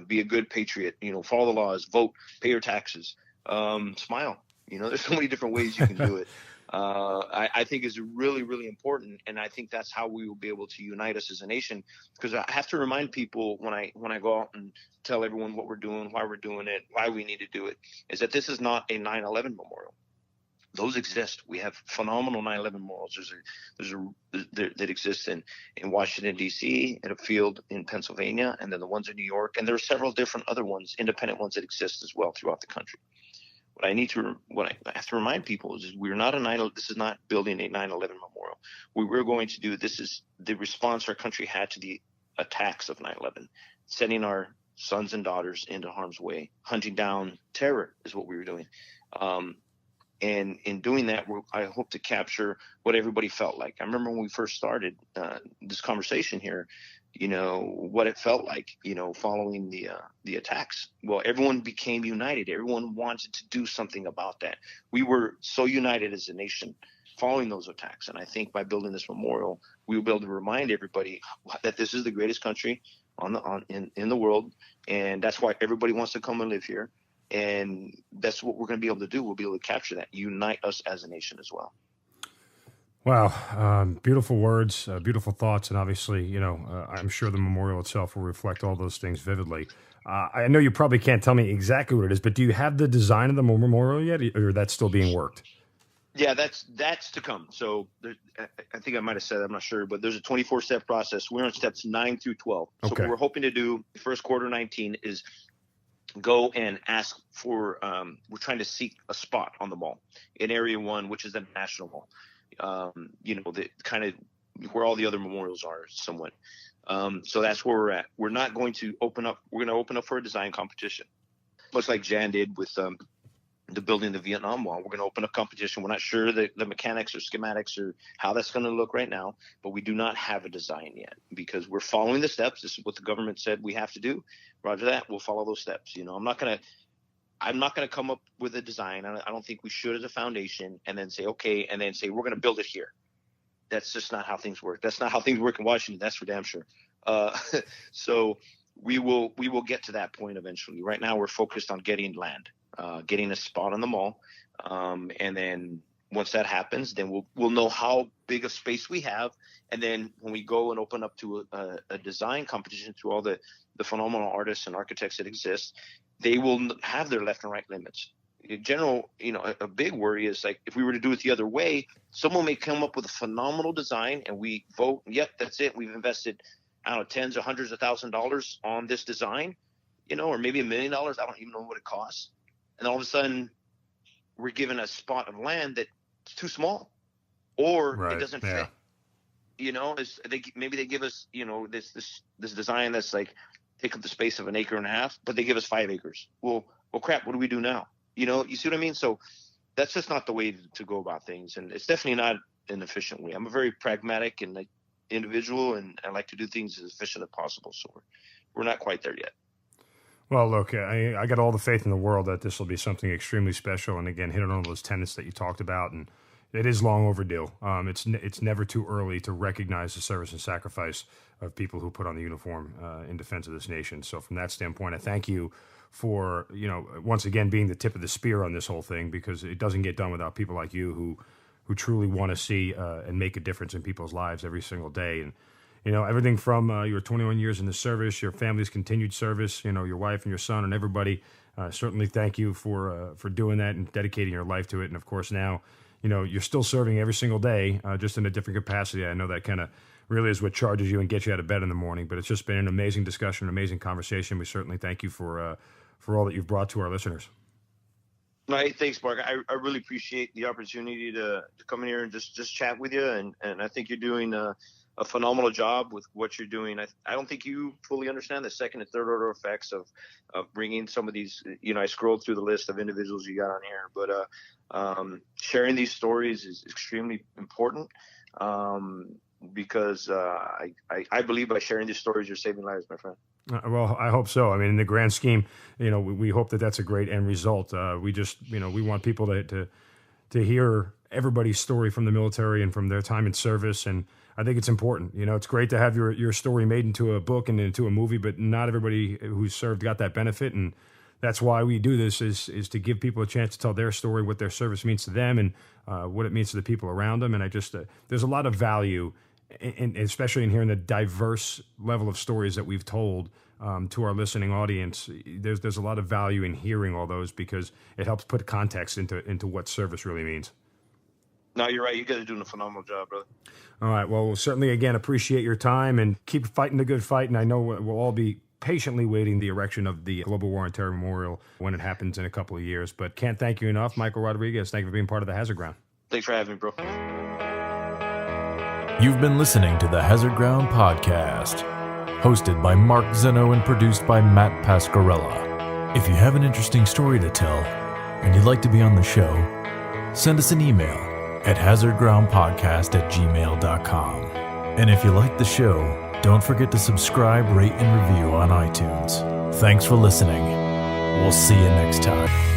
be a good patriot, follow the laws, vote, pay your taxes. Smile. There's so many different ways you can do it. I think is really, really important, and I think that's how we will be able to unite us as a nation. Because I have to remind people when I go out and tell everyone what we're doing, why we're doing it, why we need to do it, is that this is not a 9/11 memorial. Those exist. We have phenomenal 9/11 memorials. That exists in Washington, D.C., at a field in Pennsylvania, and then the ones in New York, and there are several different other ones, independent ones that exist as well throughout the country. What I have to remind people is this is not building a 9/11 memorial. What we're going to do, this is the response our country had to the attacks of 9/11, sending our sons and daughters into harm's way, hunting down terror is what we were doing. And in doing that, I hope to capture what everybody felt like. I remember when we first started this conversation here, what it felt like, following the attacks. Well, everyone became united. Everyone wanted to do something about that. We were so united as a nation following those attacks. And I think by building this memorial, we will be able to remind everybody that this is the greatest country in the world. And that's why everybody wants to come and live here. And that's what we're going to be able to do. We'll be able to capture that, unite us as a nation as well. Wow. Beautiful words, beautiful thoughts. And obviously, I'm sure the memorial itself will reflect all those things vividly. I know you probably can't tell me exactly what it is, but do you have the design of the memorial yet, or that's still being worked? Yeah, that's to come. So I think I might have said, I'm not sure, but there's a 24-step process. We're on steps 9 through 12. So okay. What we're hoping to do first quarter 19 is go and ask for, we're trying to seek a spot on the mall in Area 1, which is the National Mall. The kind of where all the other memorials are somewhat. So that's where we're at. We're not going to open up. We're going to open up for a design competition, much like Jan did with the building the Vietnam Wall. We're going to open a competition. We're not sure the mechanics or schematics or how that's going to look right now, but we do not have a design yet because we're following the steps. This is what the government said we have to do. Roger that. We'll follow those steps. I'm not going to come up with a design. I don't think we should as a foundation and then say, okay, and then say, we're going to build it here. That's just not how things work. That's not how things work in Washington. That's for damn sure. So we will get to that point eventually. Right now we're focused on getting land, getting a spot on the mall, and then once that happens, then we'll know how big of space we have. And then when we go and open up to a design competition to all the phenomenal artists and architects that exist, they will have their left and right limits. In general, a big worry is like if we were to do it the other way, someone may come up with a phenomenal design and we vote, yep, that's it. We've invested, I don't know, tens or hundreds of $1,000s on this design, or maybe $1 million. I don't even know what it costs. And all of a sudden we're given a spot of land that's too small, or it doesn't fit. Maybe they give us, this design that's like take up the space of 1.5 acres, but they give us 5 acres. Well, crap, what do we do now? You see what I mean? So that's just not the way to go about things. And it's definitely not an efficient way. I'm a very pragmatic and individual, and I like to do things as efficient as possible. So we're not quite there yet. Well, look, I got all the faith in the world that this will be something extremely special. And again, hit on all those tenets that you talked about. And it is long overdue. It's never too early to recognize the service and sacrifice of people who put on the uniform in defense of this nation. So from that standpoint, I thank you for, once again, being the tip of the spear on this whole thing, because it doesn't get done without people like you who truly want to see and make a difference in people's lives every single day. And, everything from your 21 years in the service, your family's continued service, your wife and your son and everybody, certainly thank you for doing that and dedicating your life to it. And of course now, you're still serving every single day, just in a different capacity. I know that kind of really is what charges you and gets you out of bed in the morning, but it's just been an amazing discussion, an amazing conversation. We certainly thank you for all that you've brought to our listeners. Right. Thanks, Mark. I really appreciate the opportunity to come in here and just chat with you. And I think you're doing a phenomenal job with what you're doing. I don't think you fully understand the second and third order effects of bringing some of these, I scrolled through the list of individuals you got on here, but sharing these stories is extremely important because I believe by sharing these stories, you're saving lives, my friend. Well, I hope so. I mean, in the grand scheme, we hope that that's a great end result. We just, we want people to hear everybody's story from the military and from their time in service. And I think it's important. It's great to have your story made into a book and into a movie, but not everybody who's served got that benefit. And that's why we do this is to give people a chance to tell their story, what their service means to them and what it means to the people around them. And I just, there's a lot of value especially in hearing the diverse level of stories that we've told to our listening audience. There's a lot of value in hearing all those because it helps put context into what service really means. No, you're right. You guys are doing a phenomenal job, brother. All right. Well, we'll certainly, again, appreciate your time and keep fighting the good fight. And I know we'll all be patiently waiting the erection of the Global War on Terror Memorial when it happens in a couple of years. But can't thank you enough, Michael Rodriguez. Thank you for being part of the Hazard Ground. Thanks for having me, bro. You've been listening to the Hazard Ground Podcast, hosted by Mark Zeno and produced by Matt Pasquarella. If you have an interesting story to tell and you'd like to be on the show, send us an email at hazardgroundpodcast@gmail.com. And if you like the show, don't forget to subscribe, rate, and review on iTunes. Thanks for listening. We'll see you next time.